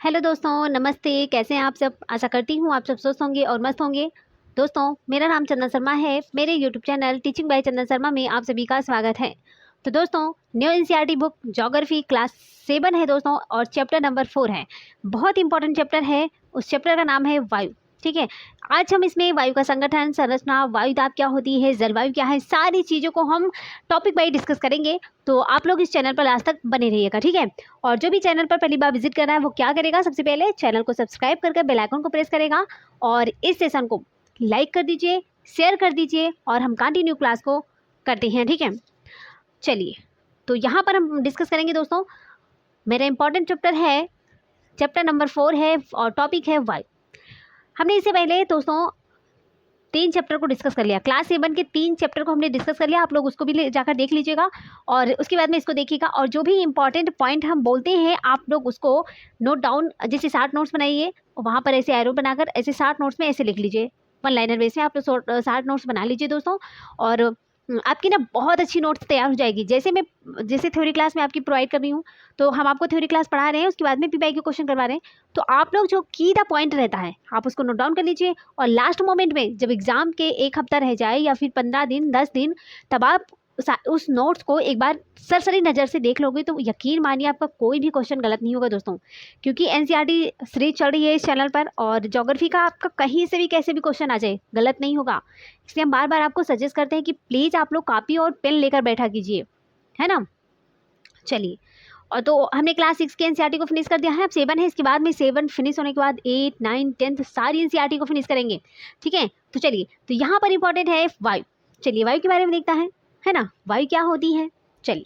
Hello दोस्तों, नमस्ते। कैसे हैं आप सब? आशा करती हूँ आप सब स्वस्थ होंगे और मस्त होंगे। दोस्तों, मेरा नाम चंदन शर्मा है। मेरे यूट्यूब चैनल टीचिंग बाय चंदन शर्मा में आप सभी का स्वागत है। तो दोस्तों, new NCERT book geography class 7 है दोस्तों, और चैप्टर नंबर 4 है। बहुत इंपॉर्टेंट चैप्टर है। उस चैप्टर का नाम है वायु। ठीक है, आज हम इसमें वायु का संगठन, संरचना, वायु दाब क्या होती है, जलवायु क्या है, सारी चीज़ों को हम टॉपिक वाइज डिस्कस करेंगे। तो आप लोग इस चैनल पर लास्ट तक बने रहिएगा, ठीक है। और जो भी चैनल पर पहली बार विजिट कर रहा है वो क्या करेगा, सबसे पहले चैनल को सब्सक्राइब करके बेल आइकन को प्रेस करेगा और इस सेशन को लाइक कर दीजिए, शेयर कर दीजिए और हम कंटिन्यू क्लास को करते हैं, ठीक है। चलिए, तो यहाँ पर हम डिस्कस करेंगे दोस्तों। मेरा इंपॉर्टेंट चैप्टर है, चैप्टर नंबर 4 है और टॉपिक है वायु। हमने इससे पहले दोस्तों 3 चैप्टर को डिस्कस कर लिया। क्लास 7 के 3 चैप्टर को हमने डिस्कस कर लिया। आप लोग उसको भी जाकर देख लीजिएगा और उसके बाद में इसको देखिएगा। और जो भी इंपॉर्टेंट पॉइंट हम बोलते हैं आप लोग उसको नोट डाउन, जैसे 60 नोट्स बनाइए, वहाँ पर ऐसे एरो बनाकर ऐसे 60 नोट्स में ऐसे लिख लीजिए। 1 लाइनर बेस में आप लोग 60 नोट्स बना लीजिए दोस्तों। और आपकी ना बहुत अच्छी नोट्स तैयार हो जाएगी। जैसे थ्योरी क्लास में आपकी प्रोवाइड कर रही हूँ, तो हम आपको थ्योरी क्लास पढ़ा रहे हैं, उसके बाद में पीवाई के क्वेश्चन करवा रहे हैं। तो आप लोग जो की द पॉइंट रहता है आप उसको नोट डाउन कर लीजिए। और लास्ट मोमेंट में जब एग्जाम के 1 हफ्ता रह जाए या फिर 15 दिन, 10 दिन, तब आप उस नोट्स को एक बार सरसरी नज़र से देख लोगे तो यकीन मानिए आपका कोई भी क्वेश्चन गलत नहीं होगा दोस्तों। क्योंकि एनसीईआरटी सीरीज चल रही है इस चैनल पर और ज्योग्राफी का आपका कहीं से भी कैसे भी क्वेश्चन आ जाए गलत नहीं होगा। इसलिए हम बार बार आपको सजेस्ट करते हैं कि प्लीज़ आप लोग कॉपी और पेन लेकर बैठा कीजिए, है ना। चलिए, और तो हमने क्लास 6 के एनसीईआरटी को फिनिश कर दिया है। अब 7 है, इसके बाद में 7 फिनिश होने के बाद 8, 9, 10 सारी एनसीईआरटी को फिनिश करेंगे, ठीक है। तो चलिए, तो यहाँ पर इंपॉर्टेंट है वायु। चलिए, वायु के बारे में देखता है ना। वायु क्या होती है, चलिए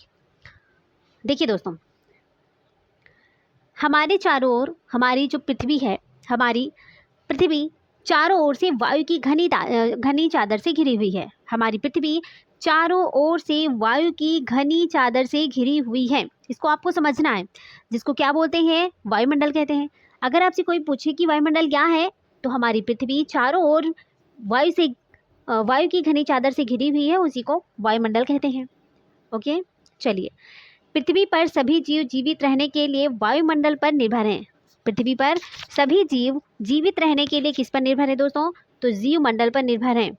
देखिए दोस्तों। हमारे चारों ओर हमारी जो पृथ्वी है, हमारी पृथ्वी चारों ओर से वायु की घनी चादर से घिरी हुई है। हमारी पृथ्वी चारों ओर से वायु की घनी चादर से घिरी हुई है। इसको आपको समझना है, जिसको क्या बोलते हैं, वायुमंडल कहते हैं। अगर आपसे कोई पूछे कि वायुमंडल क्या है, तो हमारी पृथ्वी चारों ओर वायु की घनी चादर से घिरी हुई है, उसी को वायुमंडल कहते हैं। ओके, चलिए। पृथ्वी पर सभी जीव जीवित रहने के लिए वायुमंडल पर निर्भर हैं। पृथ्वी पर सभी जीव जीवित रहने के लिए किस पर निर्भर है दोस्तों, तो जीव मंडल पर निर्भर है।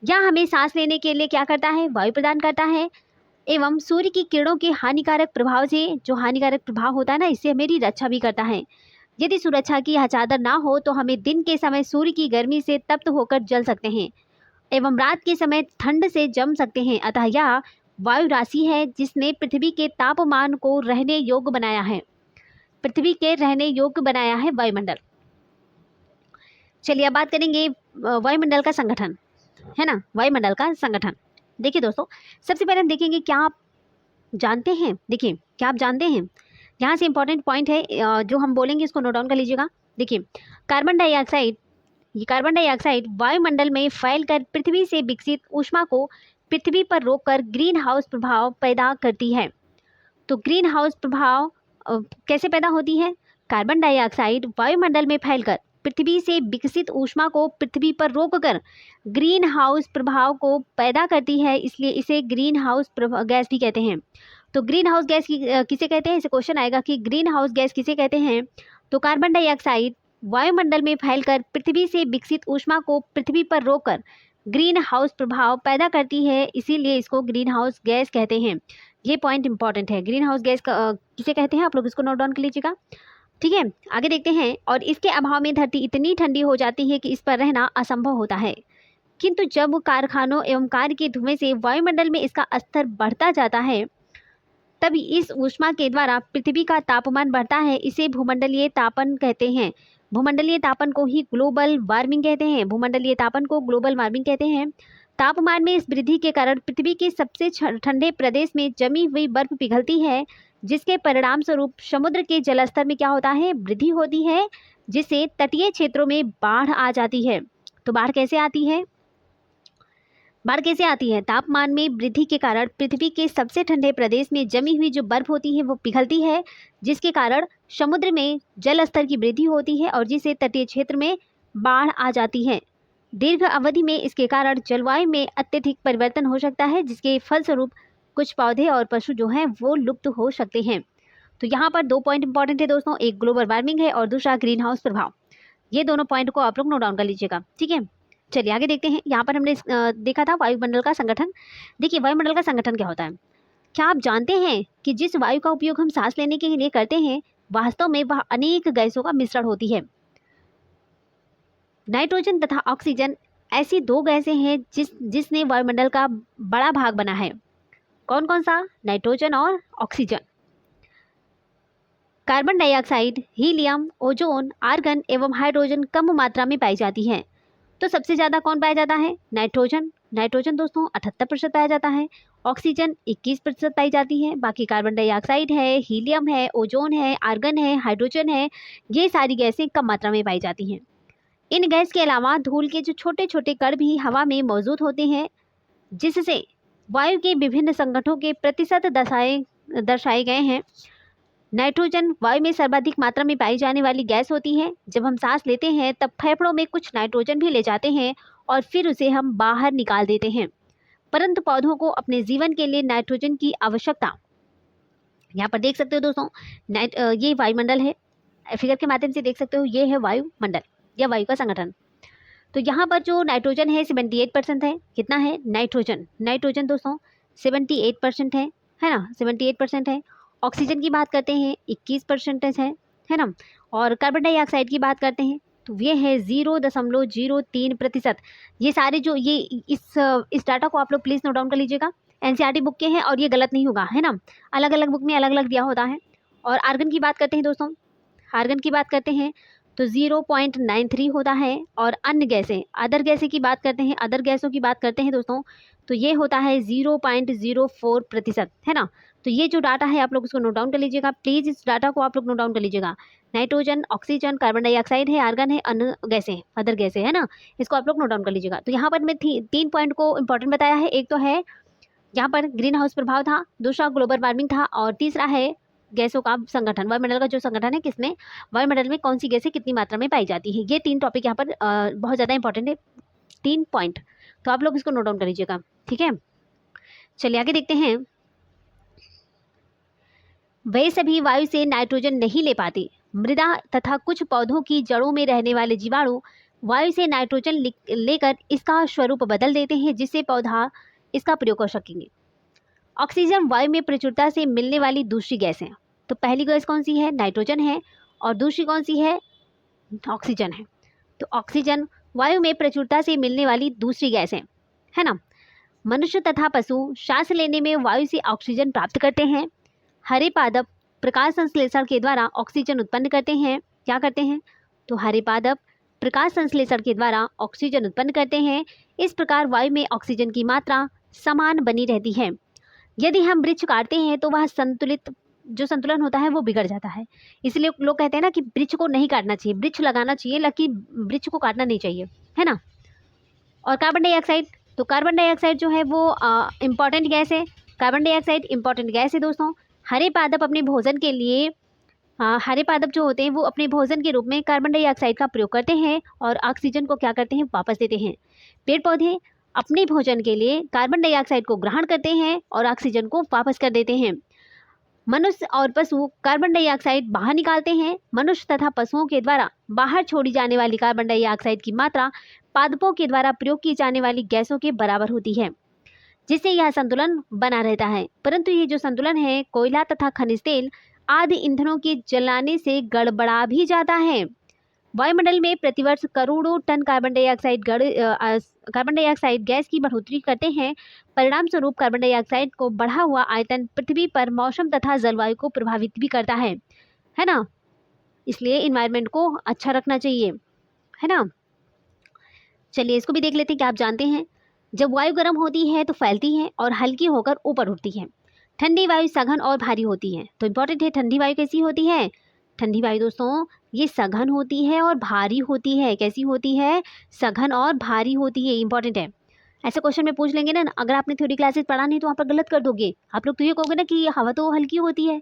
यह हमें सांस लेने के लिए क्या करता है, वायु प्रदान करता है। एवं सूर्य की किरणों के हानिकारक प्रभाव से, जो हानिकारक प्रभाव होता है ना, इससे मेरी रक्षा भी करता है। यदि सुरक्षा की यह चादर ना हो तो हमें दिन के समय सूर्य की गर्मी से तप्त होकर जल सकते हैं एवं रात के समय ठंड से जम सकते हैं। अतः यह वायु राशि है जिसने पृथ्वी के तापमान को रहने योग्य बनाया है। पृथ्वी के रहने योग्य बनाया है वायुमंडल। चलिए, अब बात करेंगे वायुमंडल का संगठन, है ना। वायुमंडल का संगठन देखिए दोस्तों, सबसे पहले हम देखेंगे क्या आप जानते हैं। देखिए, क्या आप जानते हैं, यहाँ से इंपॉर्टेंट पॉइंट है जो हम बोलेंगे इसको नोट डाउन कर लीजिएगा। देखिए, कार्बन डाइऑक्साइड, ये कार्बन डाइऑक्साइड वायुमंडल में फैलकर पृथ्वी से विकसित ऊष्मा को पृथ्वी पर रोककर ग्रीन हाउस प्रभाव पैदा करती है। तो ग्रीन हाउस प्रभाव कैसे पैदा होती है, कार्बन डाइऑक्साइड वायुमंडल में फैलकर पृथ्वी से विकसित ऊष्मा को पृथ्वी पर रोककर ग्रीन हाउस प्रभाव को पैदा करती है, इसलिए इसे ग्रीन हाउस गैस भी कहते हैं। तो ग्रीन हाउस गैस किसे कहते हैं, इसे क्वेश्चन आएगा कि ग्रीन हाउस गैस किसे कहते हैं। तो कार्बन डाइऑक्साइड वायुमंडल में फैलकर पृथ्वी से विकसित ऊष्मा को पृथ्वी पर रोककर ग्रीन हाउस प्रभाव पैदा करती है, इसीलिए इसको ग्रीन हाउस गैस कहते हैं। ये पॉइंट इंपॉर्टेंट है, ग्रीन हाउस गैस किसे कहते हैं, आप लोग इसको नोट डाउन कर लीजिएगा, ठीक है। आगे देखते हैं। और इसके अभाव में धरती इतनी ठंडी हो जाती है कि इस पर रहना असंभव होता है। किंतु जब कारखानों एवं कार के धुएं से वायुमंडल में इसका स्तर बढ़ता जाता है, तब इस ऊष्मा के द्वारा पृथ्वी का तापमान बढ़ता है। इसे भूमंडलीय तापन कहते हैं। भूमंडलीय तापन को ही ग्लोबल वार्मिंग कहते हैं। भूमंडलीय तापन को ग्लोबल वार्मिंग कहते हैं। तापमान में इस वृद्धि के कारण पृथ्वी के सबसे ठंडे प्रदेश में जमी हुई बर्फ पिघलती है, जिसके परिणाम स्वरूप समुद्र के जलस्तर में क्या होता है, वृद्धि होती है, जिससे तटीय क्षेत्रों में बाढ़ आ जाती है। तो बाढ़ कैसे आती है, बाढ़ कैसे आती है, तापमान में वृद्धि के कारण पृथ्वी के सबसे ठंडे प्रदेश में जमी हुई जो बर्फ होती है वो पिघलती है, जिसके कारण समुद्र में जल स्तर की वृद्धि होती है और जिससे तटीय क्षेत्र में बाढ़ आ जाती है। दीर्घ अवधि में इसके कारण जलवायु में अत्यधिक परिवर्तन हो सकता है, जिसके फलस्वरूप कुछ पौधे और पशु जो हैं वो लुप्त हो सकते हैं। तो यहाँ पर 2 पॉइंट इंपॉर्टेंट है दोस्तों, एक ग्लोबल वार्मिंग है और दूसरा ग्रीन हाउस प्रभाव। ये दोनों पॉइंट को आप लोग नोट डाउन कर लीजिएगा, ठीक है। चलिए आगे देखते हैं। यहाँ पर हमने देखा था वायुमंडल का संगठन। देखिए वायुमंडल का संगठन क्या होता है। क्या आप जानते हैं कि जिस वायु का उपयोग हम सांस लेने के लिए करते हैं वास्तव में वह अनेक गैसों का मिश्रण होती है। नाइट्रोजन तथा ऑक्सीजन ऐसी 2 गैसें हैं जिसने वायुमंडल का बड़ा भाग बना है। कौन कौन सा? नाइट्रोजन और oxygen. Carbon dioxide, helium, ozone, argon एवं हाइड्रोजन कम मात्रा में पाई जाती है। तो सबसे ज़्यादा कौन पाया जाता है? नाइट्रोजन। नाइट्रोजन दोस्तों 78% पाया जाता है। ऑक्सीजन 21% पाई जाती है। बाकी कार्बन डाइऑक्साइड है, हीलियम है, ओजोन है, आर्गन है, हाइड्रोजन है, ये सारी गैसें कम मात्रा में पाई जाती हैं। इन गैस के अलावा धूल के जो छोटे छोटे कण भी हवा में मौजूद होते हैं, जिससे वायु के विभिन्न संगठनों के प्रतिशत दर्शाए गए हैं। नाइट्रोजन वायु में सर्वाधिक मात्रा में पाई जाने वाली गैस होती है। जब हम सांस लेते हैं तब फेफड़ों में कुछ नाइट्रोजन भी ले जाते हैं और फिर उसे हम बाहर निकाल देते हैं। परंतु पौधों को अपने जीवन के लिए नाइट्रोजन की आवश्यकता, यहाँ पर देख सकते हो दोस्तों, ये वायुमंडल है, फिगर के माध्यम से देख सकते हो, ये है वायुमंडल या वायु का संगठन। तो यहाँ पर जो नाइट्रोजन है 78% है। कितना है? नाइट्रोजन दोस्तों 78% है ना, 78% है। ऑक्सीजन की बात करते हैं 21% है ना, और कार्बन डाइऑक्साइड की बात करते हैं तो ये है 0.03%। ये सारे जो ये इस डाटा को आप लोग प्लीज़ नोट डाउन कर लीजिएगा। एनसीईआरटी बुक के हैं और ये गलत नहीं होगा, है ना, अलग अलग बुक में अलग अलग दिया होता है। और आर्गन की बात करते हैं दोस्तों, आर्गन की बात करते हैं तो 0.93 होता है। और अन्य गैसें, अदर गैसें की बात करते हैं, अदर गैसों की बात करते हैं दोस्तों, तो ये होता है 0.04%, है ना। तो ये जो डाटा है आप लोग उसको नोट डाउन कर लीजिएगा, प्लीज़ इस डाटा को आप लोग नोट डाउन कर लीजिएगा। नाइट्रोजन, ऑक्सीजन, कार्बन डाइऑक्साइड है, आर्गन है, अन्य गैसें, अदर गैसें, है ना, इसको आप लोग नोट डाउन कर लीजिएगा। तो यहाँ पर मैं 3 पॉइंट को इंपॉर्टेंट बताया है। एक तो है यहाँ पर ग्रीन हाउस प्रभाव था, दूसरा ग्लोबल वार्मिंग था, और तीसरा है गैसों का संगठन, वायुमंडल का जो संगठन है, किसमें, वायुमंडल में कौन सी गैसें कितनी मात्रा में पाई जाती है। ये 3 टॉपिक यहाँ पर बहुत ज़्यादा इंपॉर्टेंट है, 3 पॉइंट, तो आप लोग इसको नोट डाउन कर लीजिएगा, ठीक है। चलिए आगे देखते हैं। वे सभी वायु से नाइट्रोजन नहीं ले पाते। मृदा तथा कुछ पौधों की जड़ों में रहने वाले जीवाणु वायु से नाइट्रोजन लेकर इसका स्वरूप बदल देते हैं, जिससे पौधा इसका प्रयोग कर सकेंगे। ऑक्सीजन वायु में प्रचुरता से मिलने वाली दूसरी गैस है। तो पहली गैस कौन सी है? नाइट्रोजन है, और दूसरी कौन सी है? ऑक्सीजन है। तो ऑक्सीजन वायु में प्रचुरता से मिलने वाली दूसरी गैस है ना। मनुष्य तथा पशु सांस लेने में वायु से ऑक्सीजन प्राप्त करते हैं। हरे पादप प्रकाश संश्लेषण के द्वारा ऑक्सीजन उत्पन्न करते हैं। क्या करते हैं? तो हरे पादप प्रकाश संश्लेषण के द्वारा ऑक्सीजन उत्पन्न करते हैं। इस प्रकार वायु में ऑक्सीजन की मात्रा समान बनी रहती है। यदि हम वृक्ष काटते हैं तो वह जो संतुलन होता है वो बिगड़ जाता है। इसलिए लोग कहते हैं ना कि वृक्ष को नहीं काटना चाहिए, वृक्ष लगाना चाहिए, लेकिन वृक्ष को काटना नहीं चाहिए, है ना। और कार्बन डाइऑक्साइड, तो कार्बन डाइऑक्साइड जो है वो इम्पॉर्टेंट गैस है। कार्बन डाइऑक्साइड इम्पॉर्टेंट गैस है दोस्तों। हरे पादप अपने भोजन के लिए हरे पादप जो होते हैं वो अपने भोजन के रूप में कार्बन डाइऑक्साइड का प्रयोग करते हैं और ऑक्सीजन को क्या करते हैं? वापस देते हैं। पेड़ पौधे अपने भोजन के लिए कार्बन डाइऑक्साइड को ग्रहण करते हैं और ऑक्सीजन को वापस कर देते हैं। मनुष्य और पशु कार्बन डाइऑक्साइड बाहर निकालते हैं। मनुष्य तथा पशुओं के द्वारा बाहर छोड़ी जाने वाली कार्बन डाइऑक्साइड की मात्रा पादपों के द्वारा प्रयोग की जाने वाली गैसों के बराबर होती है, जिससे यह संतुलन बना रहता है। परंतु ये जो संतुलन है कोयला तथा खनिज तेल आदि ईंधनों के जलाने से गड़बड़ा भी जाता है। वायुमंडल में प्रतिवर्ष करोड़ों टन कार्बन डाइऑक्साइड गैस की बढ़ोतरी करते हैं। परिणाम स्वरूप कार्बन डाइऑक्साइड को बढ़ा हुआ आयतन पृथ्वी पर मौसम तथा जलवायु को प्रभावित भी करता है ना। इसलिए इन्वायरमेंट को अच्छा रखना चाहिए, है ना। चलिए इसको भी देख लेते हैं कि आप जानते हैं जब वायु गर्म होती है तो फैलती है और हल्की होकर ऊपर उठती है। ठंडी वायु सघन और भारी होती है। तो इम्पोर्टेंट है, ठंडी वायु कैसी होती है? ठंडी वायु दोस्तों ये सघन होती है और भारी होती है। कैसी होती है? सघन और भारी होती है। इंपॉर्टेंट है, ऐसे क्वेश्चन में पूछ लेंगे ना, अगर आपने थ्योरी क्लासेस पढ़ा नहीं तो वहाँ पर गलत कर दोगे आप लोग। तो ये कहोगे ना कि हवा तो हल्की होती है,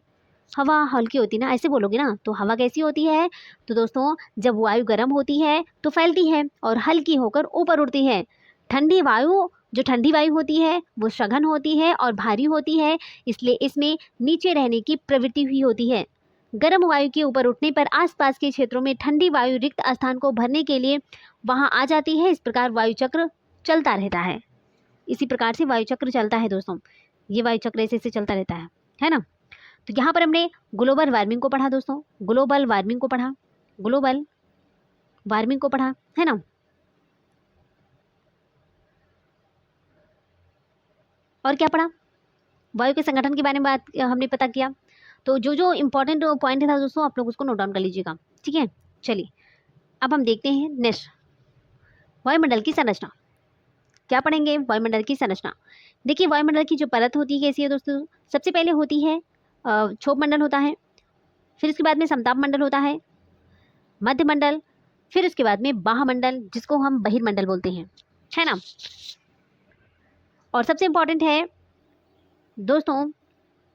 हवा हल्की होती है ना, ऐसे बोलोगे ना। तो हवा कैसी होती है? तो दोस्तों जब वायु गर्म होती है तो फैलती है और हल्की होकर ऊपर उड़ती है। ठंडी वायु जो ठंडी वायु होती है वो सघन होती है और भारी होती है, इसलिए इसमें नीचे रहने की प्रवृत्ति हुई होती है। गर्म वायु के ऊपर उठने पर आसपास के क्षेत्रों में ठंडी वायु रिक्त स्थान को भरने के लिए वहां आ जाती है। इस प्रकार वायु चक्र चलता रहता है। इसी प्रकार से वायु चक्र चलता है दोस्तों, ये वायु चक्र ऐसे चलता रहता है ना। तो यहाँ पर हमने ग्लोबल वार्मिंग को पढ़ा दोस्तों, ग्लोबल वार्मिंग को पढ़ा, ग्लोबल वार्मिंग को पढ़ा, है ना। और क्या पढ़ा, वायु के संगठन के बारे में बात हमने पता किया। तो जो जो इम्पोर्टेंट पॉइंट था दोस्तों आप लोग उसको नोट डाउन कर लीजिएगा, ठीक है। चलिए अब हम देखते हैं नेक्स्ट, वायुमंडल की संरचना। क्या पढ़ेंगे, वायुमंडल की संरचना। देखिए वायुमंडल की जो परत होती है कैसी है दोस्तों, सबसे पहले होती है क्षोभ मंडल होता है, फिर उसके बाद में समताप मंडल होता है, मध्य मंडल, फिर उसके बाद में बाह्यमंडल जिसको हम बहिर्मंडल बोलते हैं, है ना। और सबसे इम्पोर्टेंट है दोस्तों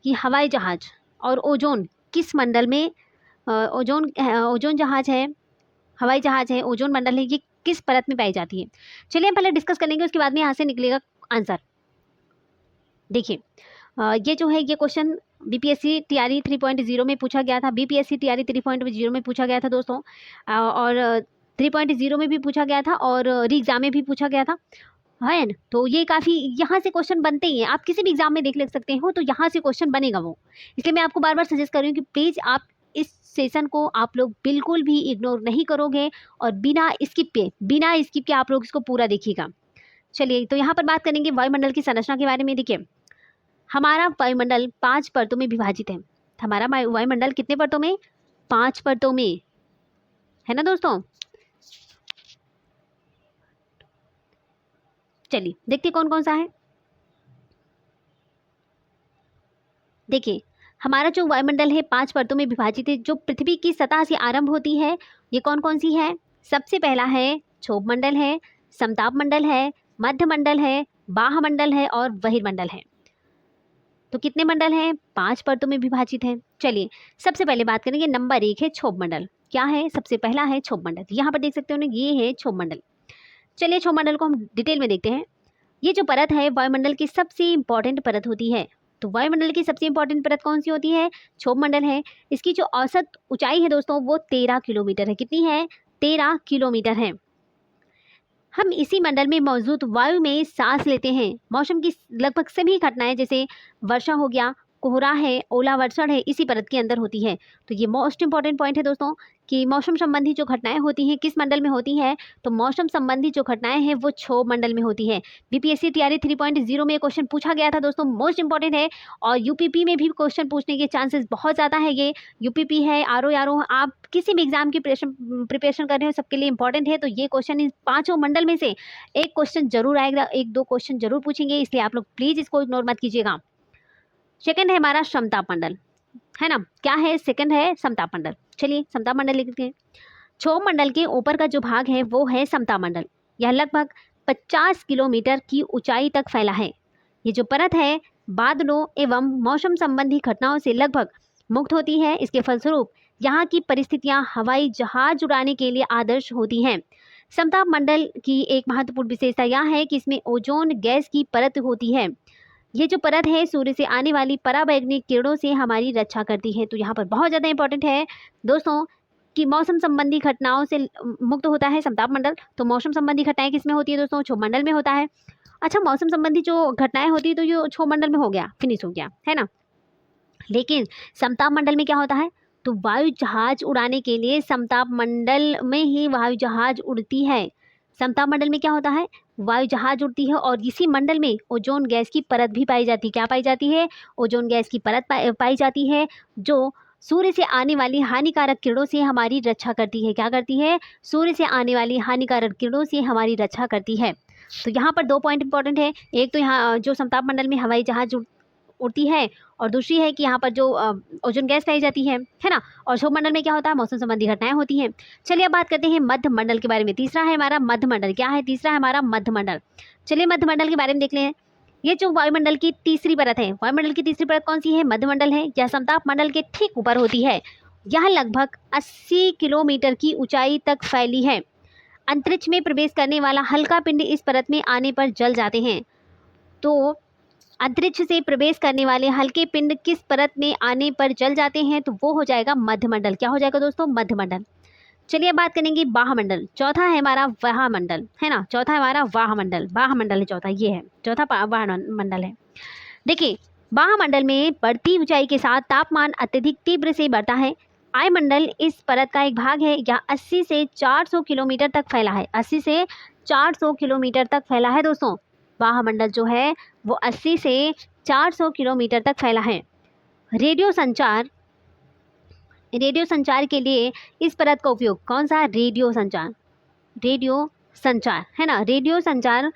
कि हवाई जहाज और ओजोन किस मंडल में, ओजोन जहाज है, हवाई जहाज है, ओजोन मंडल है, ये किस परत में पाई जाती है। चलिए हम पहले डिस्कस कर लेंगे, उसके बाद में यहाँ से निकलेगा आंसर। देखिए ये जो है ये क्वेश्चन बीपीएससी टीआरई 3.0 में पूछा गया था, बीपीएससी टीआरई 3.0 में पूछा गया था दोस्तों, और 3.0 में भी पूछा गया था और री एग्जाम में भी पूछा गया था, है ना। तो ये काफ़ी यहाँ से क्वेश्चन बनते ही हैं, आप किसी भी एग्जाम में देख ले सकते हो, तो यहाँ से क्वेश्चन बनेगा वो। इसलिए मैं आपको बार बार सजेस्ट कर रही हूँ कि प्लीज़ आप इस सेशन को आप लोग बिल्कुल भी इग्नोर नहीं करोगे और बिना स्किप के आप लोग इसको पूरा देखिएगा। चलिए तो यहाँ पर बात करेंगे वायुमंडल की संरचना के बारे में। देखिए हमारा वायुमंडल 5 परतों में विभाजित है। हमारा वायुमंडल कितने परतों में, 5 परतों में, है ना दोस्तों। चलिए देखते कौन कौन सा है। देखिए हमारा जो वायुमंडल है 5 परतों में विभाजित है। जो पृथ्वी की सतह से आरंभ होती है ये कौन कौन सी है, सबसे पहला है क्षोभ मंडल है, समताप मंडल है, मध्य मंडल है, बाह्यमंडल है और बहिर्मंडल है। तो कितने मंडल हैं, 5 परतों में विभाजित है। चलिए सबसे पहले बात करेंगे, नंबर 1 है क्षोभ मंडल। क्या है, सबसे पहला है क्षोभ मंडल। यहाँ पर देख सकते हो ना, ये है क्षोभ मंडल। चलिए क्षोभ मंडल को हम डिटेल में देखते हैं। ये जो परत है वायुमंडल की सबसे इंपॉर्टेंट परत होती है। तो वायुमंडल की सबसे इंपॉर्टेंट परत कौन सी होती है, क्षोभ मंडल है। इसकी जो औसत ऊंचाई है दोस्तों वो 13 किलोमीटर है। कितनी है, 13 किलोमीटर है। हम इसी मंडल में मौजूद वायु में सांस लेते हैं। मौसम की लगभग सभी घटनाएं जैसे वर्षा हो गया, कोहरा है, ओलावर्षण है, इसी परत के अंदर होती है। तो ये मोस्ट इंपॉर्टेंट पॉइंट है दोस्तों कि मौसम संबंधी जो घटनाएं होती हैं किस मंडल में होती है, तो मौसम संबंधी जो घटनाएं हैं वो क्षोभ मंडल में होती है। बीपीएससी टीआरई 3.0 में क्वेश्चन पूछा गया था दोस्तों, मोस्ट इंपॉर्टेंट है। और यूपीपी में भी क्वेश्चन पूछने के चांसेस बहुत ज़्यादा है। ये यूपीपी है, आरओ आप किसी भी एग्जाम की प्रिपरेशन कर रहे हो सबके लिए इंपॉर्टेंट है। तो ये क्वेश्चन इन 5 मंडल में से एक क्वेश्चन जरूर आएगा, 1-2 क्वेश्चन जरूर पूछेंगे, इसलिए आप लोग प्लीज़ इसको इग्नोर मत कीजिएगा। सेकंड है हमारा समताप मंडल, है ना। क्या है, सेकंड है समताप मंडल। चलिए समताप मंडल लिखते हैं। क्षोभ मंडल के ऊपर का जो भाग है वो है समताप मंडल। यह लगभग 50 किलोमीटर की ऊंचाई तक फैला है। ये जो परत है बादलों एवं मौसम संबंधी घटनाओं से लगभग मुक्त होती है। इसके फलस्वरूप यहाँ की परिस्थितियाँ हवाई जहाज उड़ाने के लिए आदर्श होती हैं। समताप मंडल की एक महत्वपूर्ण विशेषता यह है कि इसमें ओजोन गैस की परत होती है। ये जो परत है सूर्य से आने वाली पराबैंगनी किरणों से हमारी रक्षा करती है। तो यहाँ पर बहुत ज़्यादा इंपॉर्टेंट है दोस्तों कि मौसम संबंधी घटनाओं से मुक्त होता है समताप मंडल। तो मौसम संबंधी घटनाएं किसमें होती है दोस्तों, क्षोभ मंडल में होता है। अच्छा मौसम संबंधी जो घटनाएं होती है तो ये क्षोभ मंडल में हो गया, फिनिश हो गया, है ना। लेकिन समताप मंडल में क्या होता है, तो वायु जहाज उड़ाने के लिए समताप मंडल में ही वायु जहाज उड़ती है। समताप मंडल में क्या होता है, वायु जहाज उड़ती है और इसी मंडल में ओजोन गैस की परत भी पाई जाती है। क्या पाई जाती है, ओजोन गैस की परत पाई जाती है जो सूर्य से आने वाली हानिकारक किरणों से हमारी रक्षा करती है। क्या करती है, सूर्य से आने वाली हानिकारक किरणों से हमारी रक्षा करती है। तो यहाँ पर 2 पॉइंट इंपॉर्टेंट है। एक तो यहाँ जो समताप मंडल में हवाई जहाज उड़ती है और दूसरी है कि यहाँ पर जो ओजोन गैस पाई जाती है ना। और क्षोभ मंडल में क्या होता है, मौसम संबंधी घटनाएं होती हैं। चलिए अब बात करते हैं मध्य मंडल के बारे में। तीसरा है हमारा मध्य मंडल। क्या है, तीसरा है हमारा मध्य मंडल। चलिए मध्य मंडल के बारे में देख लें। ये जो वायुमंडल की तीसरी परत है, वायुमंडल की तीसरी परत कौन सी है, मध्य मंडल है। यह समताप मंडल के ठीक ऊपर होती है। यह लगभग 80 किलोमीटर की ऊंचाई तक फैली है। अंतरिक्ष में प्रवेश करने वाला हल्का पिंड इस परत में आने पर जल जाते हैं। तो अंतरिक्ष से प्रवेश करने वाले हल्के पिंड किस परत में आने पर जल जाते हैं? तो वो हो जाएगा मध्यमंडल। क्या हो जाएगा दोस्तों? मध्यमंडल। चलिए अब बात करेंगे वाहमंडल। चौथा है हमारा वाहमंडल, है ना। चौथा है हमारा वाहमंडल, वाहमंडल है चौथा, ये है चौथा वाहमंडल है। देखिए, वाहमंडल में बढ़ती ऊंचाई के साथ तापमान अत्यधिक तीव्र से बढ़ता है। वायुमंडल इस परत का एक भाग है। यह 80 से 400 किलोमीटर तक फैला है। 80 से 400 किलोमीटर तक फैला है दोस्तों। वायुमंडल जो है वो 80 से 400 किलोमीटर तक फैला है। रेडियो संचार, रेडियो संचार के लिए इस परत का उपयोग, कौन सा? रेडियो संचार, रेडियो संचार, है ना। रेडियो संचार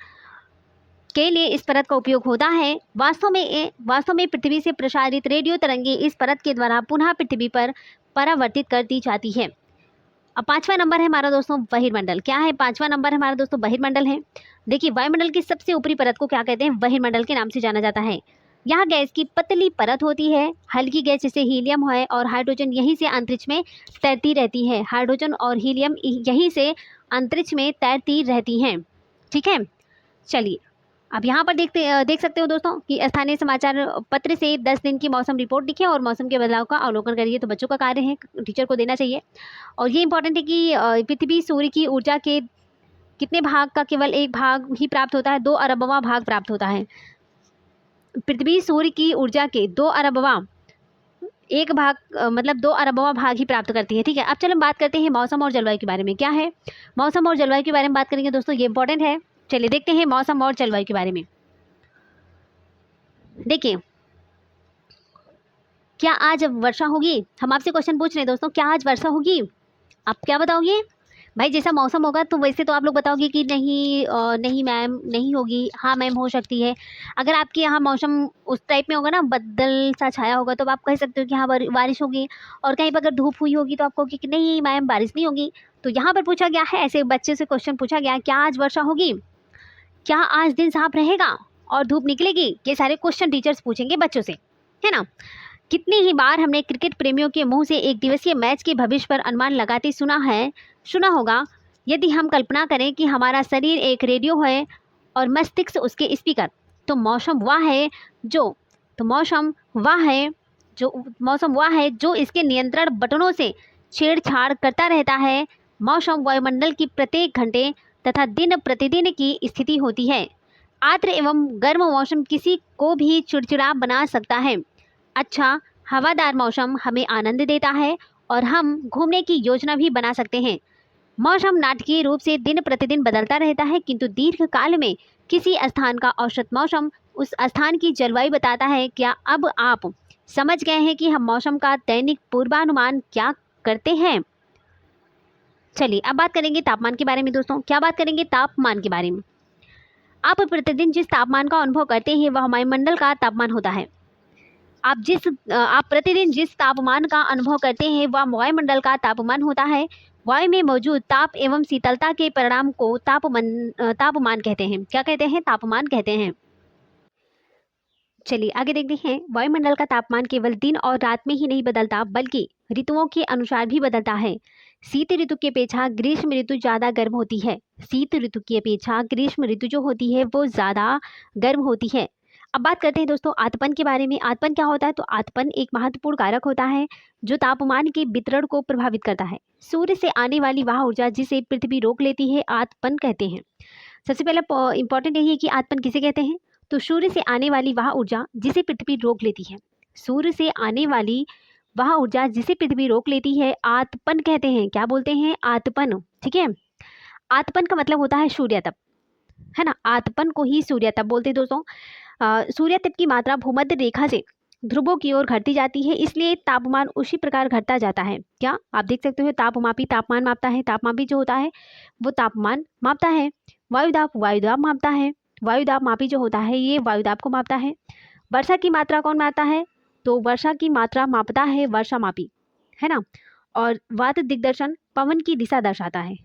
के लिए इस परत का उपयोग होता है। वास्तव में पृथ्वी से प्रसारित रेडियो तरंगे इस परत के द्वारा पुनः पृथ्वी पर परावर्तित कर दी जाती है। अब पांचवा नंबर है हमारा दोस्तों बहिर्मंडल। क्या है? पांचवा नंबर हमारा दोस्तों बहिर्मंडल है। देखिए, वायुमंडल की सबसे ऊपरी परत को क्या कहते हैं? बहिर्मंडल के नाम से जाना जाता है। यहाँ गैस की पतली परत होती है। हल्की गैस जैसे हीलियम है और हाइड्रोजन यहीं से अंतरिक्ष में तैरती रहती है। हाइड्रोजन और हीलियम यहीं से अंतरिक्ष में तैरती रहती हैं। ठीक है, चलिए अब यहाँ पर देख सकते हो दोस्तों कि स्थानीय समाचार पत्र से 10 दिन की मौसम रिपोर्ट लिखें और मौसम के बदलाव का अवलोकन करिए। तो बच्चों का कार्य है, टीचर को देना चाहिए। और ये इंपॉर्टेंट है कि पृथ्वी सूर्य की ऊर्जा के कितने भाग का केवल एक भाग ही प्राप्त होता है? 2 अरबवां भाग प्राप्त होता है। पृथ्वी सूर्य की ऊर्जा के 2 अरबवां एक भाग मतलब 2 अरबवां भाग ही प्राप्त करती है। ठीक है, अब चलो हम बात करते हैं मौसम और जलवायु के बारे में। क्या है? मौसम और जलवायु के बारे में बात करेंगे दोस्तों, ये इंपॉर्टेंट है। चलिए देखते हैं मौसम और जलवायु के बारे में। देखिए, क्या आज वर्षा होगी? हम आपसे क्वेश्चन पूछ रहे हैं दोस्तों, क्या आज वर्षा होगी? आप क्या बताओगे? भाई जैसा मौसम होगा तो वैसे तो आप लोग बताओगे कि नहीं नहीं मैम नहीं होगी, हाँ मैम हो सकती है। अगर आपके यहाँ मौसम उस टाइप में होगा ना, बदल सा छाया होगा, तो आप कह सकते हो कि हाँ बारिश होगी। और कहीं पर अगर धूप हुई होगी तो आप कहोगे कि नहीं मैम बारिश नहीं होगी। तो यहाँ पर पूछा गया है, ऐसे बच्चे से क्वेश्चन पूछा गया, क्या आज वर्षा होगी? क्या आज दिन साफ रहेगा और धूप निकलेगी? ये सारे क्वेश्चन टीचर्स पूछेंगे बच्चों से, है ना। कितनी ही बार हमने क्रिकेट प्रेमियों के मुंह से एक दिवसीय मैच के भविष्य पर अनुमान लगाते सुना होगा। यदि हम कल्पना करें कि हमारा शरीर एक रेडियो है और मस्तिष्क उसके स्पीकर, तो मौसम वह है जो इसके नियंत्रण बटनों से छेड़छाड़ करता रहता है। मौसम वायुमंडल की प्रत्येक घंटे तथा दिन प्रतिदिन की स्थिति होती है। आर्द्र एवं गर्म मौसम किसी को भी चिड़चिड़ा बना सकता है। अच्छा हवादार मौसम हमें आनंद देता है और हम घूमने की योजना भी बना सकते हैं। मौसम नाटकीय रूप से दिन प्रतिदिन बदलता रहता है, किंतु दीर्घ काल में किसी स्थान का औसत मौसम उस स्थान की जलवायु बताता है। क्या अब आप समझ गए हैं कि हम मौसम का दैनिक पूर्वानुमान क्या करते हैं? चलिए अब बात करेंगे तापमान के बारे में दोस्तों। क्या बात करेंगे? तापमान के बारे में। आप प्रतिदिन जिस तापमान का अनुभव करते हैं वह वायुमंडल का तापमान होता है। आप प्रतिदिन जिस तापमान का अनुभव करते हैं वह वायुमंडल का तापमान होता है। वायु में मौजूद ताप एवं शीतलता के परिणाम को तापमान कहते हैं। क्या कहते हैं? तापमान कहते हैं। चलिए आगे देखते हैं। वायुमंडल का तापमान केवल दिन और रात में ही नहीं बदलता बल्कि ऋतुओं के अनुसार भी बदलता है। शीत ऋतु की अपेक्षा ग्रीष्म ऋतु ज़्यादा गर्म होती है। शीत ऋतु की अपेक्षा ग्रीष्म ऋतु जो होती है वो ज़्यादा गर्म होती है। अब बात करते हैं दोस्तों आतपन के बारे में। आतपन क्या होता है? तो आतपन एक महत्वपूर्ण कारक होता है जो तापमान के वितरण को प्रभावित करता है। सूर्य से आने वाली वह ऊर्जा जिसे पृथ्वी रोक लेती है आतपन कहते हैं। सबसे पहला इंपॉर्टेंट यही है कि आतपन किसे कहते हैं? तो सूर्य से आने वाली वह ऊर्जा जिसे पृथ्वी रोक लेती है। सूर्य से आने वाली वह ऊर्जा जिसे पृथ्वी रोक लेती है आतपन कहते हैं। क्या बोलते हैं? आतपन। ठीक है, आतपन का मतलब होता है सूर्यतप, है ना। आतपन को ही सूर्यतप बोलते हैं दोस्तों। सूर्यतप की मात्रा भूमध्य रेखा से ध्रुवों की ओर घटती जाती है, इसलिए तापमान उसी प्रकार घटता जाता है। क्या आप देख सकते हो? तापमापी तापमान मापता है, तापमापी जो होता है वो तापमान मापता है। वायुदाब मापता है, वायुदाब मापी जो होता है ये वायुदाब को मापता है। वर्षा की मात्रा कौन मापता है? तो वर्षा की मात्रा मापता है वर्षा मापी, है ना। और वात दिग्दर्शन पवन की दिशा दर्शाता है।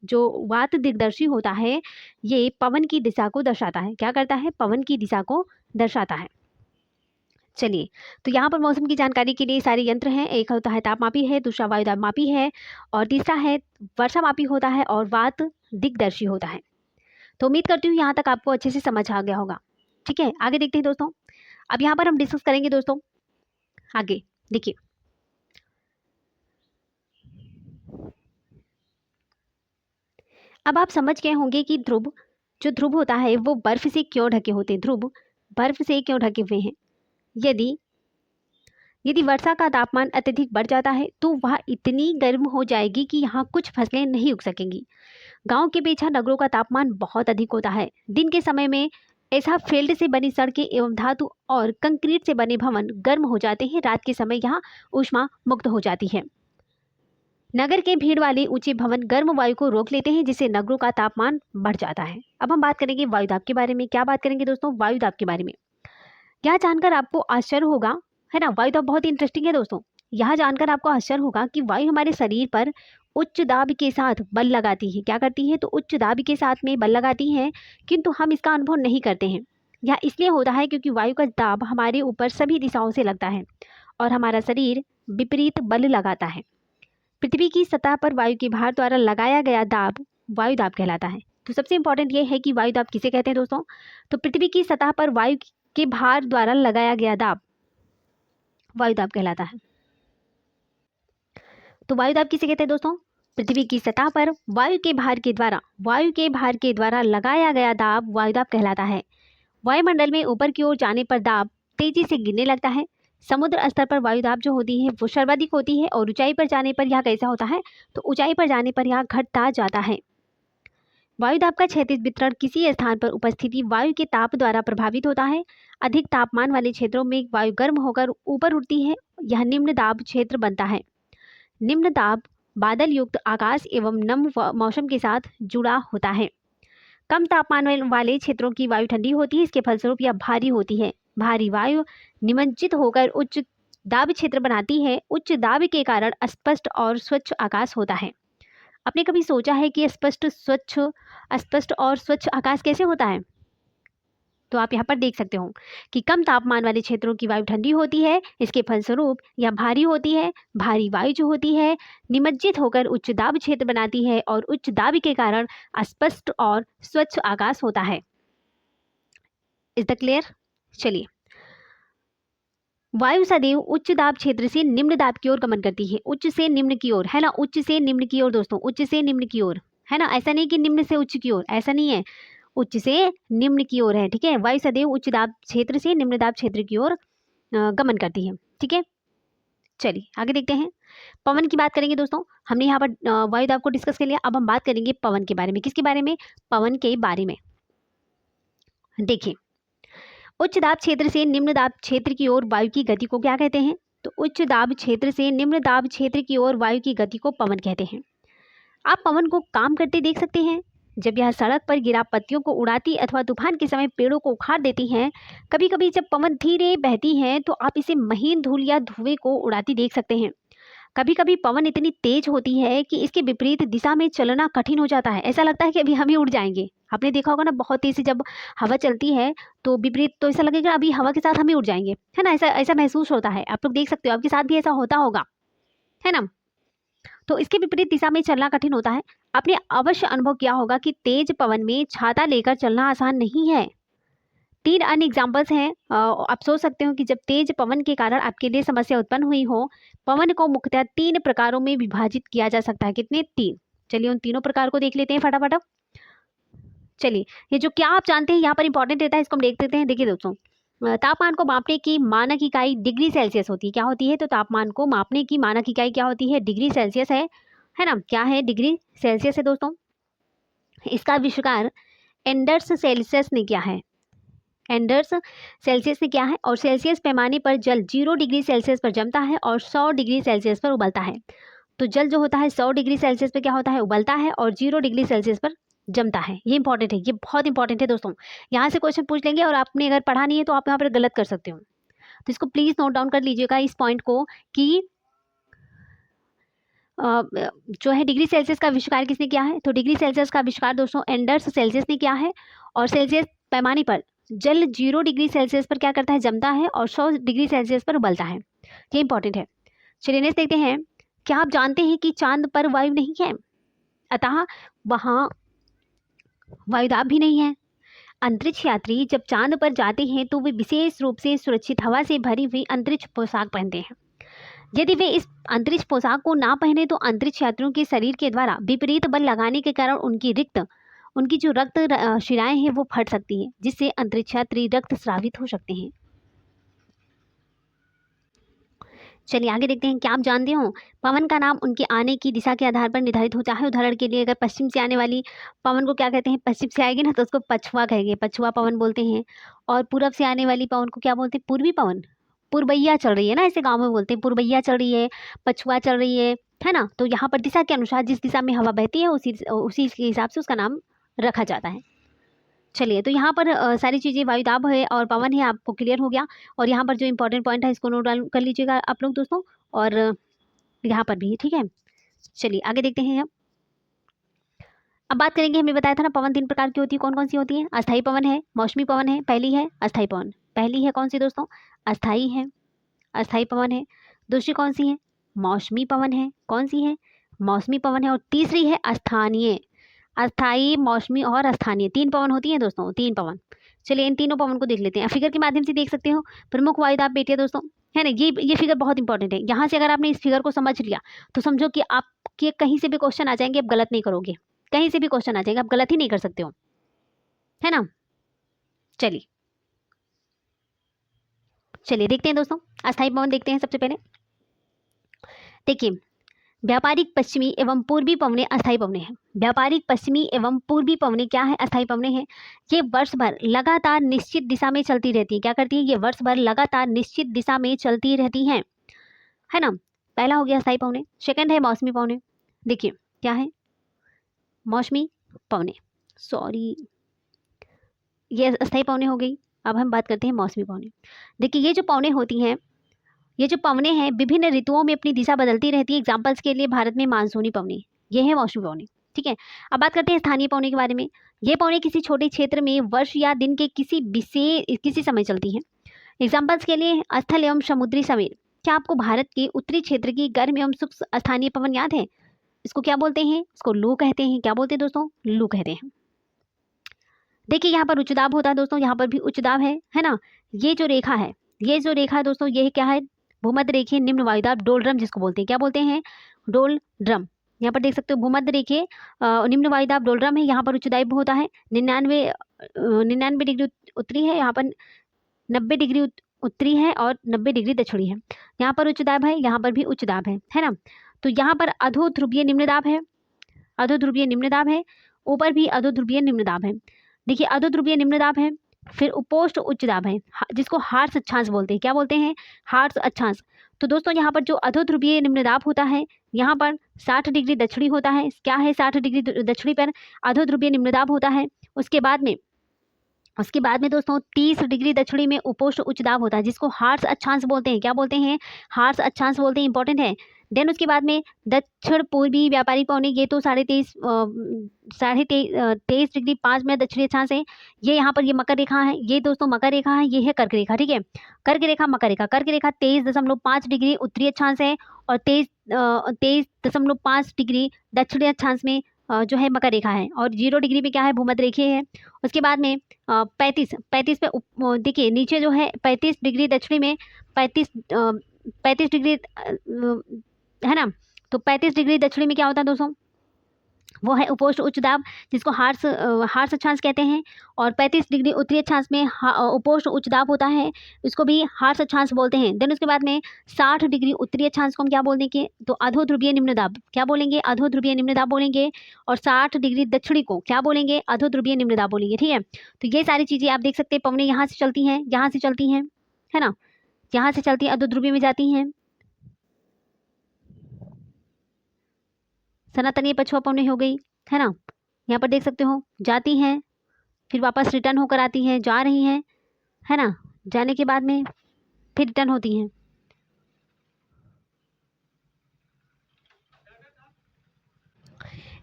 जो वात दिग्दर्शी होता है ये पवन की दिशा को दर्शाता है। क्या करता है? पवन की दिशा को दर्शाता है। चलिए, तो यहाँ पर मौसम की जानकारी के लिए सारे यंत्र हैं। एक होता है तापमापी है, दूसरा वायुदाब मापी है और तीसरा है वर्षा मापी होता है और वात दिक्दर्शी होता है। तो उम्मीद करती हूँ यहाँ तक आपको अच्छे से समझ आ गया होगा। ठीक है, आगे देखते हैं दोस्तों। अब यहाँ पर हम डिस्कस करेंगे दोस्तों आगे। देखिए, अब आप समझ गए होंगे कि जो ध्रुव होता है वो बर्फ से क्यों ढके होते हैं। ध्रुव बर्फ से क्यों ढके हुए हैं। यदि यदि वर्षा का तापमान अत्यधिक बढ़ जाता है तो वह इतनी गर्म हो जाएगी कि यहाँ कुछ फसलें नहीं उग सकेंगी। गांव के पेछा नगरों का तापमान बहुत अधिक होता है। दिन के समय में ऐसा फील्ड से बनी सड़कें एवं धातु और कंक्रीट से बने भवन गर्म हो जाते हैं। रात के समय यहाँ ऊष्मा मुक्त हो जाती है। नगर के भीड़ वाले ऊंचे भवन गर्म वायु को रोक लेते हैं, जिससे नगरों का तापमान बढ़ जाता है। अब हम बात करेंगे वायुदाब के बारे में। क्या बात करेंगे दोस्तों? वायुदाब के बारे में। यह जानकर आपको आश्चर्य होगा, है ना, वायुदाब बहुत इंटरेस्टिंग है दोस्तों। यह जानकर आपको आश्चर्य होगा कि वायु हमारे शरीर पर उच्च दाब के साथ बल लगाती है। क्या करती है? तो उच्च दाब के साथ में बल लगाती है, किंतु हम इसका अनुभव नहीं करते हैं। यह इसलिए होता है क्योंकि वायु का दाब हमारे ऊपर सभी दिशाओं से लगता है और हमारा शरीर विपरीत बल लगाता है। पृथ्वी की सतह पर वायु के भार द्वारा लगाया गया दाब वायुदाब कहलाता है। तो सबसे इंपॉर्टेंट ये है कि वायुदाब किसे कहते हैं दोस्तों? तो पृथ्वी की सतह पर वायु के भार द्वारा लगाया गया दाब वायुदाब कहलाता है। तो वायुदाब किसे कहते हैं दोस्तों? पृथ्वी की सतह पर वायु के भार के द्वारा लगाया गया दाब वायुदाब कहलाता है। वायुमंडल में ऊपर की ओर जाने पर दाब तेजी से गिरने लगता है। समुद्र स्तर पर वायुदाब जो होती है वो सर्वाधिक होती है और ऊंचाई पर जाने पर यह कैसा होता है? तो ऊंचाई पर जाने पर यह घटता जाता है। वायुदाब का क्षैतिज वितरण किसी स्थान पर उपस्थिति वायु के ताप द्वारा प्रभावित होता है। अधिक तापमान वाले क्षेत्रों में वायु गर्म होकर ऊपर उठती है। यह निम्न दाब क्षेत्र बनता है। निम्न दाब बादल युक्त आकाश एवं नम मौसम के साथ जुड़ा होता है। कम तापमान वाले क्षेत्रों की वायु ठंडी होती है। इसके फलस्वरूप यह भारी होती है। भारी वायु निमज्जित होकर उच्च दाब क्षेत्र बनाती है। उच्च दाब के कारण अस्पष्ट और स्वच्छ आकाश होता है। आपने कभी सोचा है कि अस्पष्ट और स्वच्छ आकाश कैसे होता है? तो आप यहाँ पर देख सकते हो कि कम तापमान वाले क्षेत्रों की वायु ठंडी होती है। इसके फलस्वरूप यह भारी होती है। भारी वायु जो होती है निमज्जित होकर उच्च दाब क्षेत्र बनाती है और उच्च दाब के कारण अस्पष्ट और स्वच्छ आकाश होता है। Is the clear? चलिए, वायु सदैव उच्च दाब क्षेत्र से निम्न दाब की ओर गमन करती है। उच्च से निम्न की ओर, है ना, उच्च से निम्न की ओर दोस्तों, उच्च से निम्न की ओर, है ना, ऐसा नहीं कि निम्न से उच्च की ओर, ऐसा नहीं है, उच्च से निम्न की ओर है। ठीक है, वायु सदैव उच्च दाब क्षेत्र से निम्न दाब क्षेत्र की ओर गमन करती है। ठीक है, चलिए आगे देखते हैं। पवन की बात करेंगे दोस्तों। हमने यहाँ पर वायुदाब को डिस्कस कर लिया। अब हम बात करेंगे पवन के बारे में। किसके बारे में? पवन के बारे में। देखिए, उच्च दाब क्षेत्र से निम्न दाब क्षेत्र की ओर वायु की गति को क्या कहते हैं? तो उच्च दाब क्षेत्र से निम्न दाब क्षेत्र की ओर वायु की गति को पवन कहते हैं। आप पवन को काम करते देख सकते हैं। जब यह सड़क पर गिरा पत्तियों को उड़ाती अथवा तूफान के समय पेड़ों को उखाड़ देती हैं। कभी कभी जब पवन धीरे बहती है तो आप इसे महीन धूल या धुएं को उड़ाती देख सकते हैं। कभी कभी पवन इतनी तेज होती है कि इसके विपरीत दिशा में चलना कठिन हो जाता है। ऐसा लगता है कि अभी हम ही उड़ जाएंगे। आपने देखा होगा ना, बहुत तेज से जब हवा चलती है तो विपरीत, तो ऐसा लगेगा अभी हवा के साथ हम ही उड़ जाएंगे, है ना, ऐसा ऐसा महसूस होता है। आप लोग देख सकते हो, आपके साथ भी ऐसा होता होगा, है ना। तो इसके विपरीत दिशा में चलना कठिन होता है। आपने अवश्य अनुभव किया होगा कि तेज पवन में छाता लेकर चलना आसान नहीं है। 3 अन्य एग्जाम्पल्स हैं। आप सोच सकते हो कि जब तेज पवन के कारण आपके लिए समस्या उत्पन्न हुई हो। पवन को मुख्यतः 3 प्रकारों में विभाजित किया जा सकता है। कितने? 3। चलिए उन तीनों प्रकार को देख लेते हैं फटाफट। चलिए, ये जो क्या आप जानते हैं यहाँ पर इंपॉर्टेंट रहता है, इसको हम देख लेते हैं। देखिए दोस्तों, तापमान को मापने की मानक इकाई डिग्री सेल्सियस होती है। क्या होती है? तो तापमान को मापने की मानक इकाई क्या होती है? डिग्री सेल्सियस है ना। क्या है? डिग्री सेल्सियस है दोस्तों। इसका आविष्कार एंडर्स सेल्सियस ने किया है। एंडर्स सेल्सियस ने क्या है? और सेल्सियस पैमाने पर जल 0 डिग्री सेल्सियस पर जमता है और 100 डिग्री सेल्सियस पर उबलता है। तो जल जो होता है 100 डिग्री सेल्सियस पर क्या होता है? उबलता है और 0 डिग्री सेल्सियस पर जमता है। ये इंपॉर्टेंट है, ये बहुत इंपॉर्टेंट है दोस्तों। यहाँ से क्वेश्चन पूछ लेंगे और आपने अगर पढ़ा नहीं है तो आप यहाँ पर गलत कर सकते हो। तो इसको प्लीज नोट डाउन कर लीजिएगा इस पॉइंट को कि जो है डिग्री सेल्सियस का आविष्कार किसने किया है? तो डिग्री सेल्सियस का आविष्कार दोस्तों एंडर्स सेल्सियस ने किया है और सेल्सियस पैमाने पर जल 0 डिग्री सेल्सियस पर क्या करता है, जमता है और 100 डिग्री सेल्सियस पर उबलता है। ये इंपॉर्टेंट है। चलिए नेक्स्ट देखते हैं, क्या आप जानते हैं कि चांद पर वायु नहीं है, अतः वहाँ वायुदाब भी नहीं है। अंतरिक्ष यात्री जब चांद पर जाते हैं तो वे विशेष रूप से सुरक्षित हवा से भरी हुई अंतरिक्ष पोशाक पहनते हैं। यदि वे इस अंतरिक्ष पोशाक को ना पहने तो अंतरिक्ष यात्रियों के शरीर के द्वारा विपरीत बल लगाने के कारण उनकी जो रक्त शिराएं हैं वो फट सकती हैं, जिससे अंतरिक्ष यात्री रक्त स्रावित हो सकते हैं। चलिए आगे देखते हैं, क्या आप जानते हो पवन का नाम उनके आने की दिशा के आधार पर निर्धारित होता है। उदाहरण के लिए अगर पश्चिम से आने वाली पवन को क्या कहते हैं, पश्चिम से आएगी ना तो उसको पछुआ कहेंगे, पछुआ पवन बोलते हैं। और पूरब से आने वाली पवन को क्या बोलते हैं, पूर्वी पवन। पूर्वैया चल रही है ना, ऐसे गाँव में बोलते हैं पूर्वैया चल रही है, पछुआ चल रही है ना। तो यहाँ पर दिशा के अनुसार जिस दिशा में हवा बहती है उसी के हिसाब से उसका नाम रखा जाता है। चलिए तो यहाँ पर सारी चीज़ें वायुदाब है और पवन है, आपको क्लियर हो गया। और यहाँ पर जो इंपॉर्टेंट पॉइंट है इसको नोट डाउन कर लीजिएगा आप लोग दोस्तों, और यहाँ पर भी, ठीक है। चलिए आगे देखते हैं। अब बात करेंगे, हमने बताया था ना पवन 3 प्रकार की होती है, कौन कौन सी होती है। अस्थाई पवन है, मौसमी पवन है, पहली है अस्थाई पवन। पहली है कौन सी दोस्तों, अस्थाई है, अस्थाई पवन है। दूसरी कौन सी है, मौसमी पवन है, कौन सी है, मौसमी पवन है। और तीसरी है स्थानीय। अस्थाई, मौसमी और स्थानीय 3 पवन होती हैं दोस्तों, 3 पवन। चलिए इन तीनों पवन को देख लेते हैं, फिगर के माध्यम से देख सकते हो। प्रमुख वायुदाब पेटियां दोस्तों, है ना, ये फिगर बहुत इंपॉर्टेंट है। यहाँ से अगर आपने इस फिगर को समझ लिया तो समझो कि आपके कहीं से भी क्वेश्चन आ जाएंगे, आप गलत नहीं करोगे। कहीं से भी क्वेश्चन आ जाएगा, आप गलत ही नहीं कर सकते हो, है ना। चलिए चलिए देखते हैं दोस्तों, अस्थाई पवन देखते हैं सबसे पहले। देखिए, व्यापारिक पश्चिमी एवं पूर्वी पवने अस्थायी पवने हैं। व्यापारिक पश्चिमी एवं पूर्वी पवने क्या है, अस्थायी पवने हैं। ये वर्ष भर लगातार निश्चित दिशा में चलती रहती है। क्या करती है, ये वर्ष भर लगातार निश्चित दिशा में चलती रहती हैं, है ना। पहला हो गया अस्थायी पवने। सेकंड है मौसमी पवने। देखिए क्या है, मौसमी पवने, सॉरी ये अस्थायी पवने हो गई। अब हम बात करते हैं मौसमी पवने। देखिए ये जो पवने होती हैं, ये जो पवने हैं विभिन्न ऋतुओं में अपनी दिशा बदलती रहती है। एग्जाम्पल्स के लिए भारत में मानसूनी पवने, ये है मौसमी पवने, ठीक है। अब बात करते हैं स्थानीय पवने के बारे में। ये पवने किसी छोटे क्षेत्र में वर्ष या दिन के किसी समय चलती हैं। एग्जाम्पल्स के लिए स्थल एवं समुद्री सवेर। क्या आपको भारत के उत्तरी क्षेत्र की गर्म एवं शुष्क स्थानीय पवन याद है। इसको क्या बोलते हैं, इसको लू कहते हैं। क्या बोलते हैं दोस्तों, लू कहते हैं। देखिए यहाँ पर उच्च दाब होता है दोस्तों, यहाँ पर भी उच्च दाब है ना। ये जो रेखा है, ये जो रेखा है दोस्तों, ये क्या है, भूमध्य रेखीय निम्न वायुदाब डोलड्रम जिसको बोलते हैं। क्या बोलते हैं, डोलड्रम। यहाँ पर देख सकते हो भूमध्य रेखीय निम्न वायुदाब डोलड्रम है। यहाँ पर उच्च दाब होता है 99 डिग्री उत्तरी है, यहाँ पर 90 डिग्री उत्तरी है और 90 डिग्री दक्षिणी है। यहाँ पर उच्च दाब है, यहाँ पर भी उच्च दाब है ना। तो यहाँ पर अधो ध्रुवीय निम्न दाब है, अधो ध्रुवीय निम्न दाब है। ऊपर भी अधो ध्रुवीय निम्न दाब है। देखिए अधो ध्रुवीय निम्न दाब है, फिर उपोष्ण उच्च दाब है, जिसको हार्स अक्षांश बोलते हैं। क्या बोलते हैं, हार्स अक्षांश। तो दोस्तों यहाँ पर जो अधो ध्रुवीय निम्न दाब होता है, यहाँ पर 60 डिग्री दक्षिणी होता है। क्या है, 60 डिग्री दक्षिणी पर अधो ध्रुवीय निम्न दाब होता है। उसके बाद में दोस्तों 30 डिग्री दक्षिणी में उपोष्ण उच्च दाब होता है, जिसको हार्स अक्षांश बोलते हैं। क्या बोलते हैं, हार्स अक्षांश बोलते हैं, इंपॉर्टेंट है। देन उसके बाद में दक्षिण पूर्वी व्यापारिक पवने, ये तो 23 डिग्री 5 मिनट दक्षिणी अक्षांश है। ये यहाँ पर ये मकर रेखा है, ये दोस्तों मकर रेखा है, ये है कर्क रेखा, ठीक है। कर्क रेखा, मकर रेखा, कर्क रेखा 23.5 डिग्री उत्तरी अक्षांश है और 23.5 डिग्री दक्षिणी अक्षांश में जो है मकर रेखा है। और 0 डिग्री में क्या है, भूमध्य रेखीय है। उसके बाद में 35 पे देखिए नीचे जो है 35 डिग्री दक्षिणी में 35 डिग्री है ना। तो 35 डिग्री दक्षिणी में क्या होता है दोस्तों, वो है उपोष्ण उच्च दाब, जिसको हार्स अक्षांश कहते हैं। और 35 डिग्री उत्तरी अक्षांश में उपोष्ण उच्च दाब होता है, इसको भी हार्स अक्षांश बोलते हैं। देन उसके बाद में 60 डिग्री उत्तरी अक्षांश को हम क्या बोलेंगे, तो अधो ध्रुवीय निम्न दाब। क्या बोलेंगे, अधो ध्रुवीय निम्न दाब बोलेंगे। और 60 डिग्री दक्षिणी को क्या बोलेंगे, अधो ध्रुवीय निम्न दाब बोलेंगे, ठीक है। तो ये सारी चीज़ें आप देख सकते हैं, पवनें यहाँ से चलती हैं, यहाँ से चलती हैं, है ना, यहाँ से चलती हैं, अधो ध्रुवीय में जाती हैं। सनातनीय पछुआ पवनें हो गई, है ना। यहाँ पर देख सकते हो जाती हैं, फिर वापस रिटर्न होकर आती हैं, जा रही हैं, है ना, जाने के बाद में फिर रिटर्न होती हैं।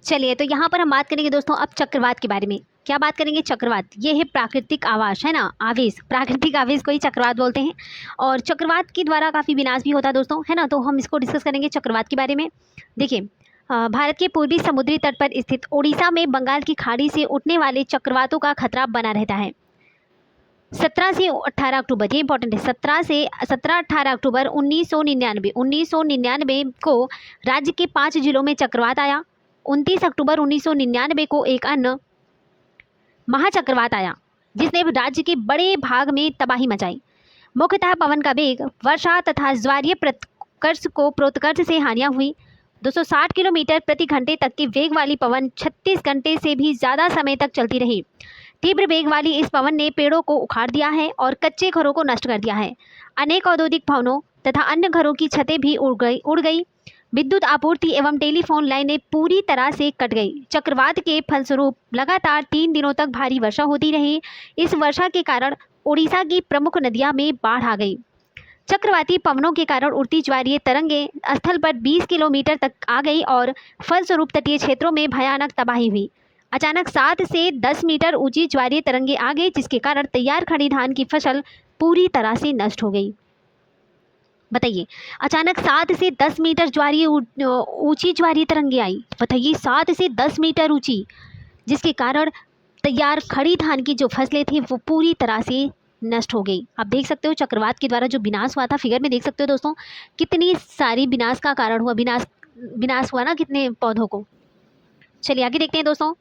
चलिए तो यहाँ पर हम बात करेंगे दोस्तों अब चक्रवात के बारे में। क्या बात करेंगे? चक्रवात। ये है प्राकृतिक आवास, है ना, आवेश, प्राकृतिक आवेश को ही चक्रवात बोलते हैं। और चक्रवात के द्वारा काफ़ी विनाश भी होता है दोस्तों, है ना। तो हम इसको डिस्कस करेंगे चक्रवात के बारे में। देखिए, भारत के पूर्वी समुद्री तट पर स्थित उड़ीसा में बंगाल की खाड़ी से उठने वाले चक्रवातों का खतरा बना रहता है। 17 से 18 अक्टूबर, ये इंपॉर्टेंट है, 17-18 अक्टूबर 1999 को राज्य के 5 जिलों में चक्रवात आया। 29 अक्टूबर 1999 को एक अन्य महाचक्रवात आया जिसने राज्य के बड़े भाग में तबाही मचाई। मुख्यतः पवन का वेग, वर्षा तथा ज्वारीय प्रोत्कर्ष से हानियां हुई। 260 किलोमीटर प्रति घंटे तक के वेग वाली पवन 36 घंटे से भी ज़्यादा समय तक चलती रही। तीव्र वेग वाली इस पवन ने पेड़ों को उखाड़ दिया है और कच्चे घरों को नष्ट कर दिया है। अनेक औद्योगिक भवनों तथा अन्य घरों की छतें भी उड़ गई। विद्युत आपूर्ति एवं टेलीफोन लाइनें पूरी तरह से कट गई। चक्रवात के फलस्वरूप लगातार 3 दिनों तक भारी वर्षा होती रही। इस वर्षा के कारण उड़ीसा की प्रमुख नदियां में बाढ़ आ गई। चक्रवाती पवनों के कारण उड़ती ज्वारीय तरंगें स्थल पर 20 किलोमीटर तक आ गई और फलस्वरूप तटीय क्षेत्रों में भयानक तबाही हुई। अचानक 7 से 10 मीटर ऊंची ज्वारीय तरंगें आ गई जिसके कारण तैयार खड़ी धान की फसल पूरी तरह से नष्ट हो गई। बताइए, अचानक 7 से 10 मीटर ऊंची ज्वारीय तरंगें आई। बताइए, 7 से 10 मीटर ऊंची, जिसके कारण तैयार खड़ी धान की जो फसलें थी वो पूरी तरह से नष्ट हो गई। आप देख सकते हो चक्रवात के द्वारा जो विनाश हुआ था, फिगर में देख सकते हो दोस्तों, कितनी सारी विनाश का कारण हुआ, विनाश हुआ ना कितने पौधों को। चलिए आगे देखते हैं दोस्तों।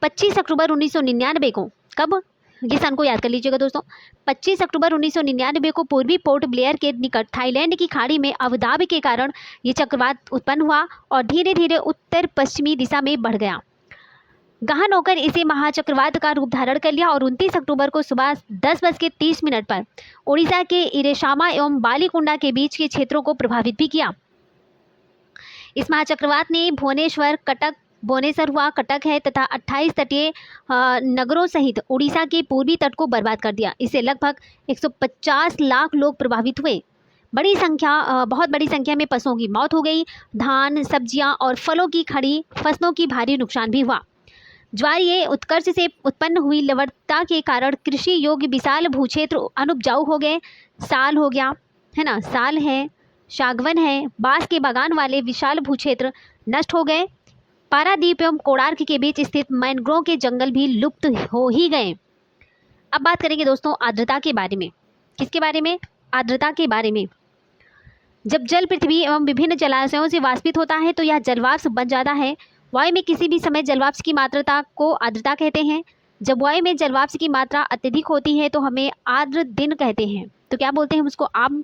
25 अक्टूबर 1999 को, कब, ये सन को याद कर लीजिएगा दोस्तों। 25 अक्टूबर 1999 को पूर्वी पोर्ट ब्लेयर के निकट थाईलैंड की खाड़ी में अवदाब के कारण ये चक्रवात उत्पन्न हुआ और धीरे धीरे उत्तर पश्चिमी दिशा में बढ़ गया। गहन होकर इसे महाचक्रवात का रूप धारण कर लिया और 29 अक्टूबर को सुबह 10:30 पर उड़ीसा के इरेशामा एवं बालीकुंडा के बीच के क्षेत्रों को प्रभावित भी किया। इस महाचक्रवात ने भुवनेश्वर हुआ, कटक है तथा 28 तटीय नगरों सहित उड़ीसा के पूर्वी तट को बर्बाद कर दिया। इससे लगभग 150 लाख लोग प्रभावित हुए। बहुत बड़ी संख्या में पशुओं की मौत हो गई। धान, सब्जियां और फलों की खड़ी फसलों की भारी नुकसान भी हुआ। ज्वारीय उत्कर्ष से उत्पन्न हुई लवणता के कारण कृषि योग्य विशाल भूक्षेत्र अनुपजाऊ हो गए। साल हो गया, है ना, साल है, सागवन है, बांस के बागान वाले विशाल भूक्षेत्र नष्ट हो गए। पारादीप एवं कोणार्क के बीच स्थित मैनग्रोव के जंगल भी लुप्त हो ही गए। अब बात करेंगे दोस्तों आर्द्रता के बारे में। किसके बारे में? आर्द्रता के बारे में। जब जल पृथ्वी एवं विभिन्न जलाशयों से वाष्पित होता है तो यह जलवाष्प बन जाता है। वायु में किसी भी समय जलवाष्प की मात्रा को आर्द्रता कहते हैं। जब वायु में जलवाष्प की मात्रा अत्यधिक होती है तो हमें आर्द्र दिन कहते हैं। तो क्या बोलते हैं हम उसको? हम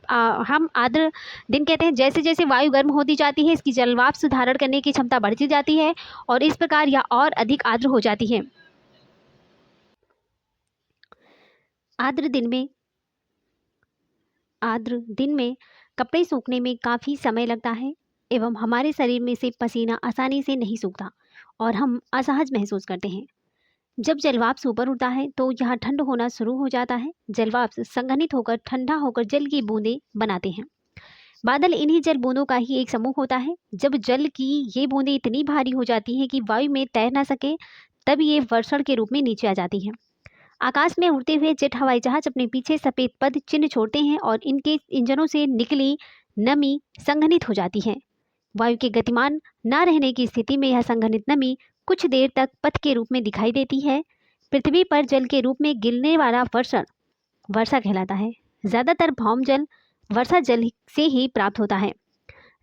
आर्द्र दिन कहते हैं। जैसे जैसे वायु गर्म होती जाती है इसकी जलवाष्प धारण करने की क्षमता बढ़ती जाती है और इस प्रकार यह और अधिक आर्द्र हो जाती है। आर्द्र दिन में कपड़े सूखने में काफ़ी समय लगता है एवं हमारे शरीर में से पसीना आसानी से नहीं सूखता और हम असहज महसूस करते हैं। जब जलवाष्प ऊपर उठता है तो यह ठंड होना शुरू हो जाता है। जलवाष्प संघनित होकर ठंडा होकर जल की बूंदें बनाते हैं। बादल इन्हीं जल बूंदों का ही एक समूह होता है। जब जल की ये बूंदें इतनी भारी हो जाती हैं कि वायु में तैर ना सके तब ये वर्षण के रूप में नीचे आ जाती हैं। आकाश में उड़ते हुए जेट हवाई जहाज अपने पीछे सफ़ेद पद चिन्ह छोड़ते हैं और इनके इंजनों से निकली नमी संघनित हो जाती है। वायु के गतिमान न रहने की स्थिति में यह संघनित नमी कुछ देर तक पथ के रूप में दिखाई देती है। पृथ्वी पर जल के रूप में गिरने वाला वर्षा कहलाता है। ज़्यादातर भौम जल वर्षा जल से ही प्राप्त होता है।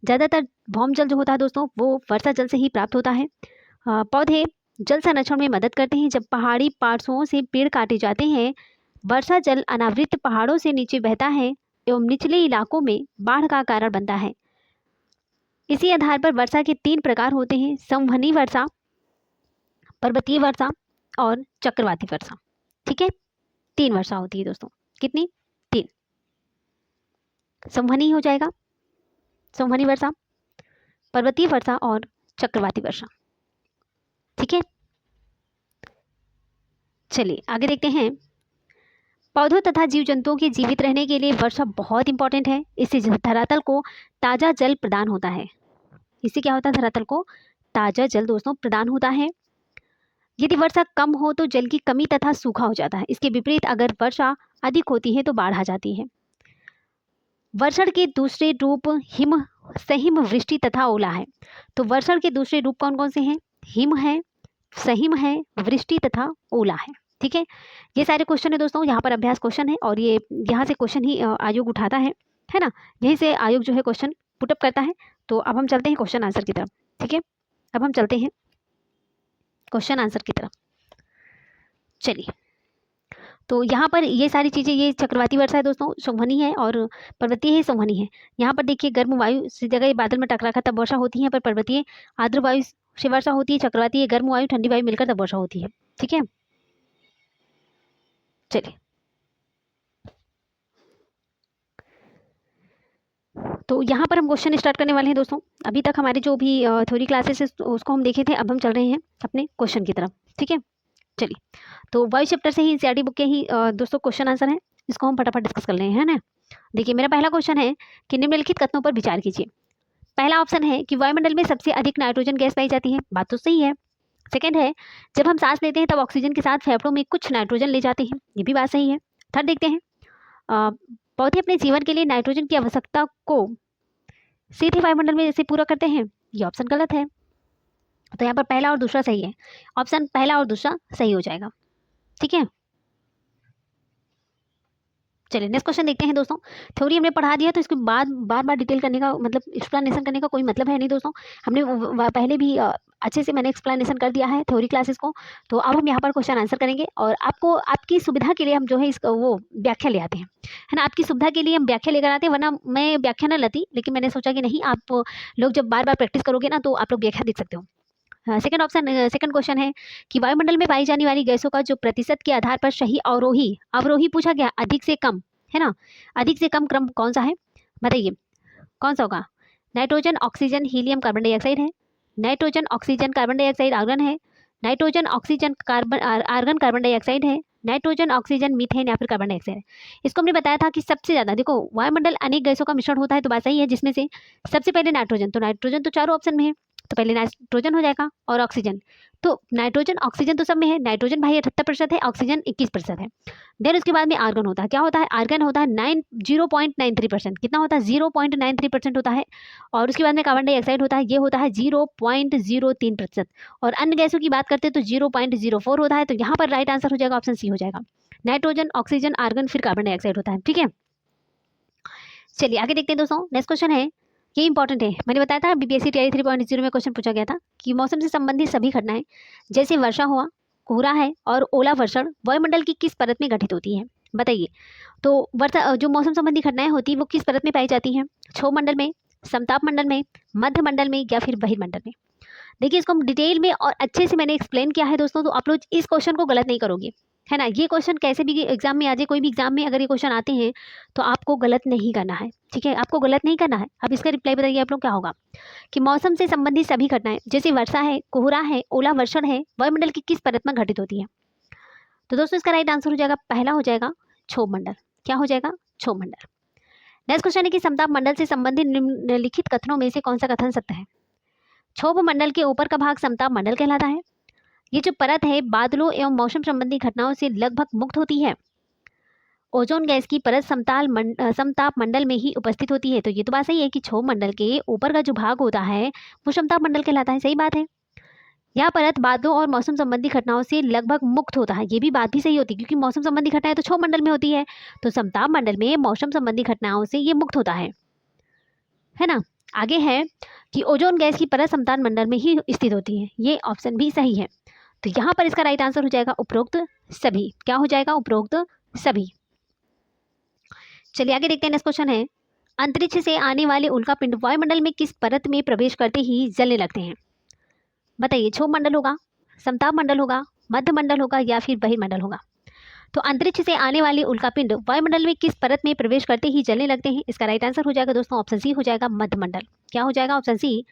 ज़्यादातर भौम जल जो होता है दोस्तों वो वर्षा जल से ही प्राप्त होता है। पौधे जल संरक्षण में मदद करते हैं। जब पहाड़ी पार्श्वों से पेड़ काटे जाते हैं वर्षा जल अनावृत पहाड़ों से नीचे बहता है एवं निचले इलाकों में बाढ़ का कारण बनता है। इसी आधार पर वर्षा के 3 प्रकार होते हैं: संवहनी वर्षा, पर्वतीय वर्षा और चक्रवाती वर्षा। ठीक है, 3 वर्षा होती है दोस्तों। कितनी? 3। संवहनी हो जाएगा, संवहनी वर्षा, पर्वतीय वर्षा और चक्रवाती वर्षा। ठीक है, चलिए आगे देखते हैं। पौधों तथा जीव जंतुओं के जीवित रहने के लिए वर्षा बहुत इंपॉर्टेंट है। इससे धरातल को ताज़ा जल प्रदान होता है। इससे क्या होता है? धरातल को ताज़ा जल दोस्तों प्रदान होता है। यदि वर्षा कम हो तो जल की कमी तथा सूखा हो जाता है। इसके विपरीत अगर वर्षा अधिक होती है तो बाढ़ आ जाती है। वर्षण के दूसरे रूप हिम, सहिम, वृष्टि तथा ओला है। तो वर्षण के दूसरे रूप कौन कौन से हैं? हिम है, सहिम है, वृष्टि तथा ओला है। ठीक है, ये सारे क्वेश्चन है दोस्तों, यहाँ पर अभ्यास क्वेश्चन है और ये यहाँ से क्वेश्चन ही आयोग उठाता है ना, यहीं से आयोग जो है क्वेश्चन पुटअप करता है। तो अब हम चलते हैं क्वेश्चन आंसर की तरफ। ठीक है, अब हम चलते हैं क्वेश्चन आंसर की तरफ। चलिए, तो यहाँ पर ये सारी चीज़ें, ये चक्रवाती वर्षा है दोस्तों, संवहनी है और पर्वतीय है, संवहनी है। यहाँ पर देखिए गर्म वायु से जगह ये बादल में टकराकर तब वर्षा होती है, पर पर्वतीय आर्द्र वायु से वर्षा होती है, चक्रवाती गर्म वायु ठंडी वायु मिलकर तब वर्षा होती है। ठीक है, चलिए, तो यहाँ पर हम क्वेश्चन स्टार्ट करने वाले हैं दोस्तों। अभी तक हमारे जो भी थ्योरी क्लासेस है उसको हम देखे थे, अब हम चल रहे हैं अपने क्वेश्चन की तरफ। ठीक है, चलिए, तो वायु चैप्टर से ही सीआरटी बुक के ही दोस्तों क्वेश्चन आंसर है, इसको हम फटाफट डिस्कस कर रहे हैं ना। देखिए, मेरा पहला क्वेश्चन है कि निम्नलिखित कथनों पर विचार कीजिए। पहला ऑप्शन है कि वायुमंडल में सबसे अधिक नाइट्रोजन गैस पाई जाती है, बात तो सही है। सेकंड है, जब हम सांस लेते हैं तब ऑक्सीजन के साथ फेफड़ों में कुछ नाइट्रोजन ले जाते हैं, ये भी बात सही है। थर्ड देखते हैं, पौधे अपने जीवन के लिए नाइट्रोजन की आवश्यकता को सीधे वायुमंडल में से पूरा करते हैं, ये ऑप्शन गलत है। तो यहाँ पर पहला और दूसरा सही है, ऑप्शन पहला और दूसरा सही हो जाएगा। ठीक है, चलिए नेक्स्ट क्वेश्चन देखते हैं दोस्तों। थ्योरी हमने पढ़ा दिया तो इसके बाद बार बार डिटेल करने का मतलब एक्सप्लेनेशन करने का कोई मतलब है नहीं दोस्तों। हमने पहले भी अच्छे से मैंने एक्सप्लेनेशन कर दिया है थ्योरी क्लासेस को। तो अब हम यहाँ पर क्वेश्चन आंसर करेंगे और आपको आपकी सुविधा के लिए हम जो है इसका वो व्याख्या ले आते हैं, है ना। आपकी सुविधा के लिए हम व्याख्या लेकर आते हैं, वरना मैं व्याख्या न लाती, लेकिन मैंने सोचा कि नहीं, आप लोग जब बार बार प्रैक्टिस करोगे ना तो आप लोग व्याख्या देख सकते हो। सेकंड ऑप्शन, सेकंड क्वेश्चन है कि वायुमंडल में पाई जाने वाली गैसों का जो प्रतिशत के आधार पर सही अवरोही अवरोही पूछा गया, अधिक से कम, है ना, अधिक से कम क्रम कौन सा है, बताइए कौन सा होगा। Nitrogen, oxygen, helium, carbon dioxide है। Nitrogen, oxygen, carbon dioxide, argon है। Nitrogen, oxygen, carbon argon, carbon dioxide है। नाइट्रोजन, ऑक्सीजन, मीथेन या फिर कार्बन डाइऑक्साइड है। इसको हमने बताया था कि सबसे ज़्यादा, देखो वायुमंडल अनेक गैसों का मिश्रण होता है, तो बात सही है, जिसमें से सबसे पहले नाइट्रोजन, तो नाइट्रोजन तो चारों ऑप्शन में है, तो पहले नाइट्रोजन हो जाएगा और ऑक्सीजन। तो नाइट्रोजन ऑक्सीजन तो सब में है, नाइट्रोजन भाई 78% है, ऑक्सीजन 21% है। देन उसके बाद में आर्गन होता है, क्या होता है, आर्गन होता है 0.93%, कितना होता है 0.93% होता है। और उसके बाद में कार्बन डाइऑक्साइड होता है, ये होता है 0.03%। और अन्य गैसों की बात करते हैं तो 0.04 होता है। तो यहाँ पर राइट आंसर हो जाएगा ऑप्शन सी हो जाएगा, नाइट्रोजन, ऑक्सीजन, आर्गन, फिर कार्बन डाइऑक्साइड होता है। ठीक है, चलिए आगे देखते हैं दोस्तों। नेक्स्ट क्वेश्चन है, ये इंपॉर्टेंट है, मैंने बताया था बीपीएससी टीआई 3.0 में क्वेश्चन पूछा गया था कि मौसम से संबंधित सभी घटनाएं जैसे वर्षा हुआ, कोहरा है और ओला वर्षण वायुमंडल की किस परत में घटित होती है, बताइए। तो वर्षा जो मौसम संबंधी घटनाएं होती है वो किस परत में पाई जाती हैं, क्षोभ मंडल में, समताप मंडल में, मध्य मंडल में या फिर बहिर्मंडल में। देखिए, इसको हम डिटेल में और अच्छे से मैंने एक्सप्लेन किया है दोस्तों, तो आप लोग इस क्वेश्चन को गलत नहीं करोगे, है ना। ये क्वेश्चन कैसे भी एग्जाम में आ जाए, कोई भी एग्जाम में अगर ये क्वेश्चन आते हैं तो आपको गलत नहीं करना है। ठीक है, आपको गलत नहीं करना है। अब इसका रिप्लाई बताइए आप लोग क्या होगा कि मौसम से संबंधित सभी घटनाएं जैसे वर्षा है, कोहरा है, ओला वर्षण है वायुमंडल की किस परत में घटित होती है। तो दोस्तों इसका राइट आंसर हो जाएगा, पहला हो जाएगा क्षोभ मंडल। क्या हो जाएगा, क्षोभ मंडल। नेक्स्ट क्वेश्चन है कि समताप मंडल से संबंधित निम्नलिखित कथनों में से कौन सा कथन सत्य है। क्षोभ मंडल के ऊपर का भाग समताप मंडल कहलाता है। ये जो परत है बादलों एवं मौसम संबंधी घटनाओं से लगभग मुक्त होती है। ओजोन गैस की परत समताप मंडल में ही उपस्थित होती है। तो ये तो बात सही है कि क्षोभ मंडल के ऊपर का जो भाग होता है वो समताप मंडल कहलाता है, सही बात है। यह परत बादलों और मौसम संबंधी घटनाओं से लगभग मुक्त होता है, ये भी बात भी सही होती है क्योंकि मौसम संबंधी घटनाएं तो क्षोभ मंडल में होती है, तो समताप मंडल में मौसम संबंधी घटनाओं से ये मुक्त होता है ना। आगे है कि ओजोन गैस की परत समताप मंडल में ही स्थित होती है, ये ऑप्शन भी सही है। तो यहाँ पर इसका राइट आंसर हो जाएगा उपरोक्त सभी। क्या हो जाएगा, उपरोक्त सभी। चलिए आगे देखते हैं। नेक्स्ट क्वेश्चन है, अंतरिक्ष से आने वाले उल्कापिंड वायुमंडल में किस परत में प्रवेश करते ही जलने लगते हैं, बताइए। क्षोभ मंडल होगा, समताप मंडल होगा, मध्य मंडल होगा या फिर बहिर्मंडल होगा। तो अंतरिक्ष से आने वाले उल्कापिंड वायुमंडल में किस परत में प्रवेश करते ही जलने लगते हैं, इसका राइट आंसर हो जाएगा दोस्तों ऑप्शन सी हो जाएगा, मध्य मंडल। क्या हो जाएगा, ऑप्शन सी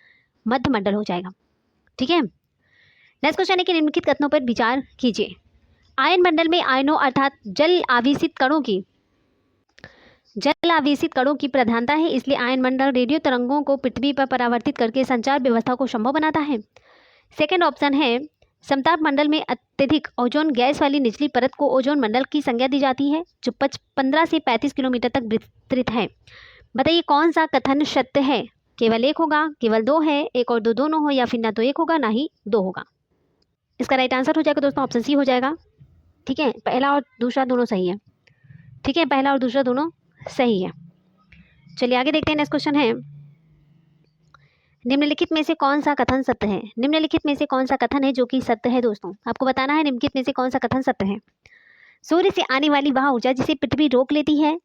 मध्य मंडल हो जाएगा। ठीक है, नेक्स्ट क्वेश्चन है कि निम्नलिखित कथनों पर विचार कीजिए। आयन मंडल में आयनों अर्थात जल आवेशित कणों की प्रधानता है, इसलिए आयन मंडल रेडियो तरंगों को पृथ्वी पर परावर्तित करके संचार व्यवस्था को संभव बनाता है। सेकंड ऑप्शन है समताप मंडल में अत्यधिक ओजोन गैस वाली निचली परत को ओजोन मंडल की संज्ञा दी जाती है, जो 15 से 35 किलोमीटर तक विस्तृत है। बताइए कौन सा कथन सत्य है? केवल एक होगा, केवल दो है, एक और दो दोनों हो, या फिर ना तो एक होगा ना ही दो होगा। इसका राइट आंसर हो जाएगा दोस्तों ऑप्शन सी हो जाएगा। ठीक है, पहला और दूसरा दोनों सही है। ठीक है, पहला और दूसरा दोनों सही है। चलिए आगे देखते हैं। नेक्स्ट क्वेश्चन है, निम्नलिखित में से कौन सा कथन सत्य है? निम्नलिखित में से कौन सा कथन है जो कि सत्य है? दोस्तों आपको बताना है निम्नलिखित में से कौन सा कथन सत्य है। सूर्य से आने वाली वह ऊर्जा जिसे पृथ्वी रोक लेती है,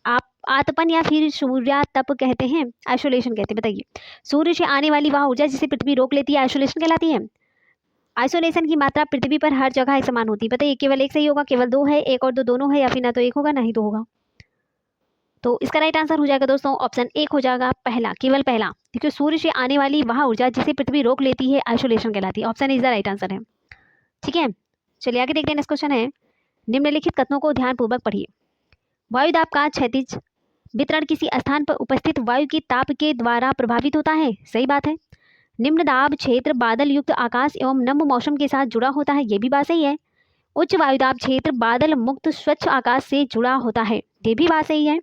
आप आतपन या फिर सूर्यातप कहते हैं, आइसोलेशन कहते हैं। बताइए, सूर्य से आने वाली वह ऊर्जा जिसे पृथ्वी रोक लेती है आइसोलेशन कहलाती है। आइसोलेशन की मात्रा पृथ्वी पर हर जगह एक समान होती है। बताइए केवल एक सही होगा, केवल दो है, एक और दो दोनों है, या फिर ना तो एक होगा ना ही दो होगा। तो इसका राइट आंसर हो जाएगा दोस्तों ऑप्शन एक हो जाएगा, पहला, केवल पहला। क्योंकि सूर्य से आने वाली वह ऊर्जा जिसे पृथ्वी रोक लेती है आइसोलेशन कहलाती है। Option is the right answer है। ठीक है, चलिए आगे देखते हैं। नेक्स्ट क्वेश्चन है, निम्नलिखित कथनों को ध्यानपूर्वक पढ़िए। वायुदाब का क्षैतिज वितरण किसी स्थान पर उपस्थित वायु के ताप के द्वारा प्रभावित होता है। सही बात है। निम्न दाब क्षेत्र बादल युक्त आकाश एवं नम मौसम के साथ जुड़ा होता है। ये भी बात सही है। उच्च वायुदाब क्षेत्र बादल मुक्त स्वच्छ आकाश से जुड़ा होता है। ये भी बात सही है।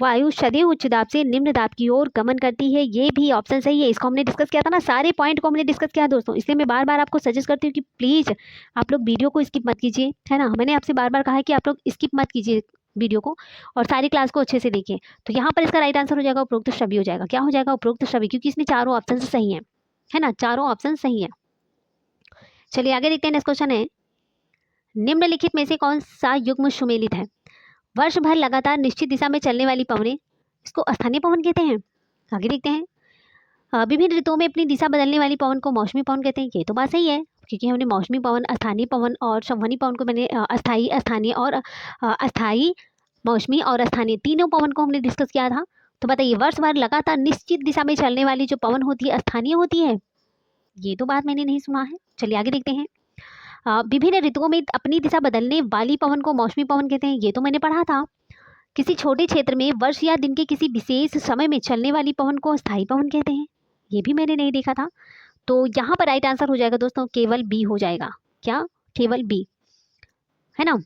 वायु सदैव उच्च दाब से निम्न दाब की ओर गमन करती है। ये भी ऑप्शन सही है। इसको हमने डिस्कस किया था ना, सारे पॉइंट को हमने डिस्कस किया दोस्तों। इसलिए मैं बार बार आपको सजेस्ट करती हूँ कि प्लीज़ आप लोग वीडियो को स्किप मत कीजिए, है ना। मैंने आपसे बार बार कहा है कि आप लोग स्किप मत कीजिए वीडियो को, और सारी क्लास को अच्छे से देखिए। तो यहाँ पर इसका राइट आंसर हो जाएगा उपरोक्त सभी हो जाएगा। क्या हो जाएगा? उपरोक्त सभी, क्योंकि इसमें चारों ऑप्शन सही है ना, चारों ऑप्शन सही है। चलिए आगे देखते हैं। नेक्स्ट क्वेश्चन है, निम्नलिखित में से कौन सा युग्म सुमेलित है? वर्ष भर लगातार निश्चित दिशा में चलने वाली पवनें, इसको स्थानीय पवन कहते हैं। आगे देखते हैं, विभिन्न ऋतुओं में अपनी दिशा बदलने वाली पवन को मौसमी पवन कहते हैं। ये तो बात सही है, क्योंकि हमने मौसमी पवन, स्थानीय पवन और संवहनी पवन को मैंने अस्थायी, स्थानीय और अस्थायी, मौसमी और स्थानीय तीनों पवन को हमने डिस्कस किया था। तो बताइए, वर्ष भर लगातार निश्चित दिशा में चलने वाली जो पवन होती है स्थानीय होती है। ये तो बात मैंने नहीं सुना है। चलिए आगे देखते हैं, विभिन्न ऋतुओं में अपनी दिशा बदलने वाली पवन को मौसमी पवन कहते हैं। ये तो मैंने पढ़ा था। किसी छोटे क्षेत्र में वर्ष या दिन के किसी विशेष समय में चलने वाली पवन को स्थायी पवन कहते हैं। ये भी मैंने नहीं देखा था। तो यहाँ पर राइट आंसर हो जाएगा दोस्तों केवल बी हो जाएगा। क्या? केवल बी, है ना।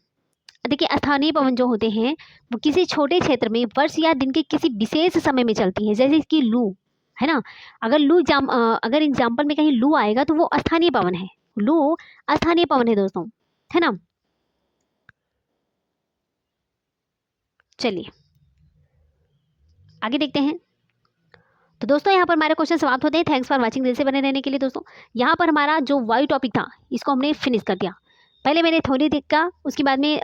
देखिए, स्थानीय पवन जो होते हैं वो किसी छोटे क्षेत्र में वर्ष या दिन के किसी विशेष समय में चलती हैं, जैसे कि लू, है ना। अगर एग्जाम्पल में कहीं लू आएगा तो वो स्थानीय पवन है। लू स्थानीय पवन है दोस्तों, है ना। चलिए आगे देखते हैं। तो दोस्तों यहाँ पर हमारे क्वेश्चन समाप्त होते हैं। Thanks for watching. दिल से बने रहने के लिए दोस्तों। यहाँ पर हमारा जो वायु टॉपिक था इसको हमने फिनिश कर दिया। पहले मैंने थ्योरी देखा, उसके बाद में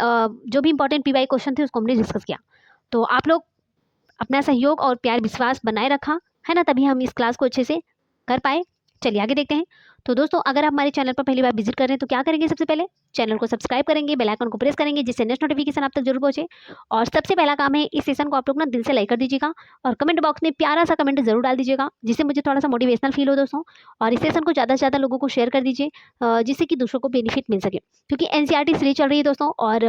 जो भी इंपॉर्टेंट पीवाई क्वेश्चन थे उसको हमने डिस्कस किया। तो आप लोग अपना सहयोग और प्यार विश्वास बनाए रखा, है ना, तभी हम इस क्लास को अच्छे से कर पाए। चलिए आगे देखते हैं। तो दोस्तों अगर आप हमारे चैनल पर पहली बार विजिट कर रहे हैं तो क्या करेंगे? सबसे पहले चैनल को सब्सक्राइब करेंगे, बेल आइकन को प्रेस करेंगे, जिससे नेक्स्ट नोटिफिकेशन आप तक जरूर पहुंचे। और सबसे पहला काम है, इस सेशन को आप लोग ना दिल से लाइक कर दीजिएगा और कमेंट बॉक्स में प्यारा सा कमेंट जरूर डाल दीजिएगा, जिससे मुझे थोड़ा सा मोटिवेशनल फील हो दोस्तों। और इस सेशन को ज़्यादा से ज़्यादा लोगों को शेयर कर दीजिए, जिससे कि दूसरों को बेनिफिट मिल सके। क्योंकि एनसीईआरटी सीरीज चल रही है दोस्तों, और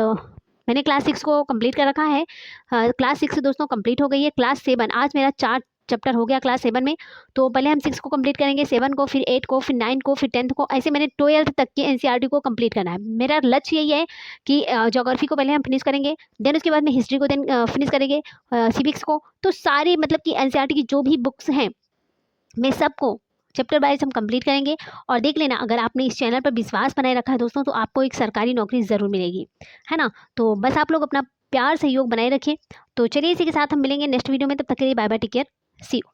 मैंने क्लास 6 को कंप्लीट कर रखा है। क्लास 6 दोस्तों कंप्लीट हो गई है। क्लास 7, आज मेरा 4 चैप्टर हो गया क्लास 7 में। तो पहले हम 6 को कंप्लीट करेंगे, 7 को, फिर 8 को, फिर 9 को, फिर 10th को। ऐसे मैंने 12th तक की एनसीईआरटी को कंप्लीट करना है। मेरा लक्ष्य यही है कि ज्योग्राफी को पहले हम फिनिश करेंगे, देन उसके बाद में हिस्ट्री को देन फिनिश करेंगे, सिविक्स को। तो सारी मतलब कि एनसीईआरटी की जो भी बुक्स हैं मैं सबको चैप्टर वाइज हम कंप्लीट करेंगे। और देख लेना, अगर आपने इस चैनल पर विश्वास बनाए रखा है दोस्तों तो आपको एक सरकारी नौकरी ज़रूर मिलेगी, है ना। तो बस आप लोग अपना प्यार सहयोग बनाए रखिए। तो चलिए इसी के साथ हम मिलेंगे नेक्स्ट वीडियो में। तब तक के लिए bye bye, take care, see you.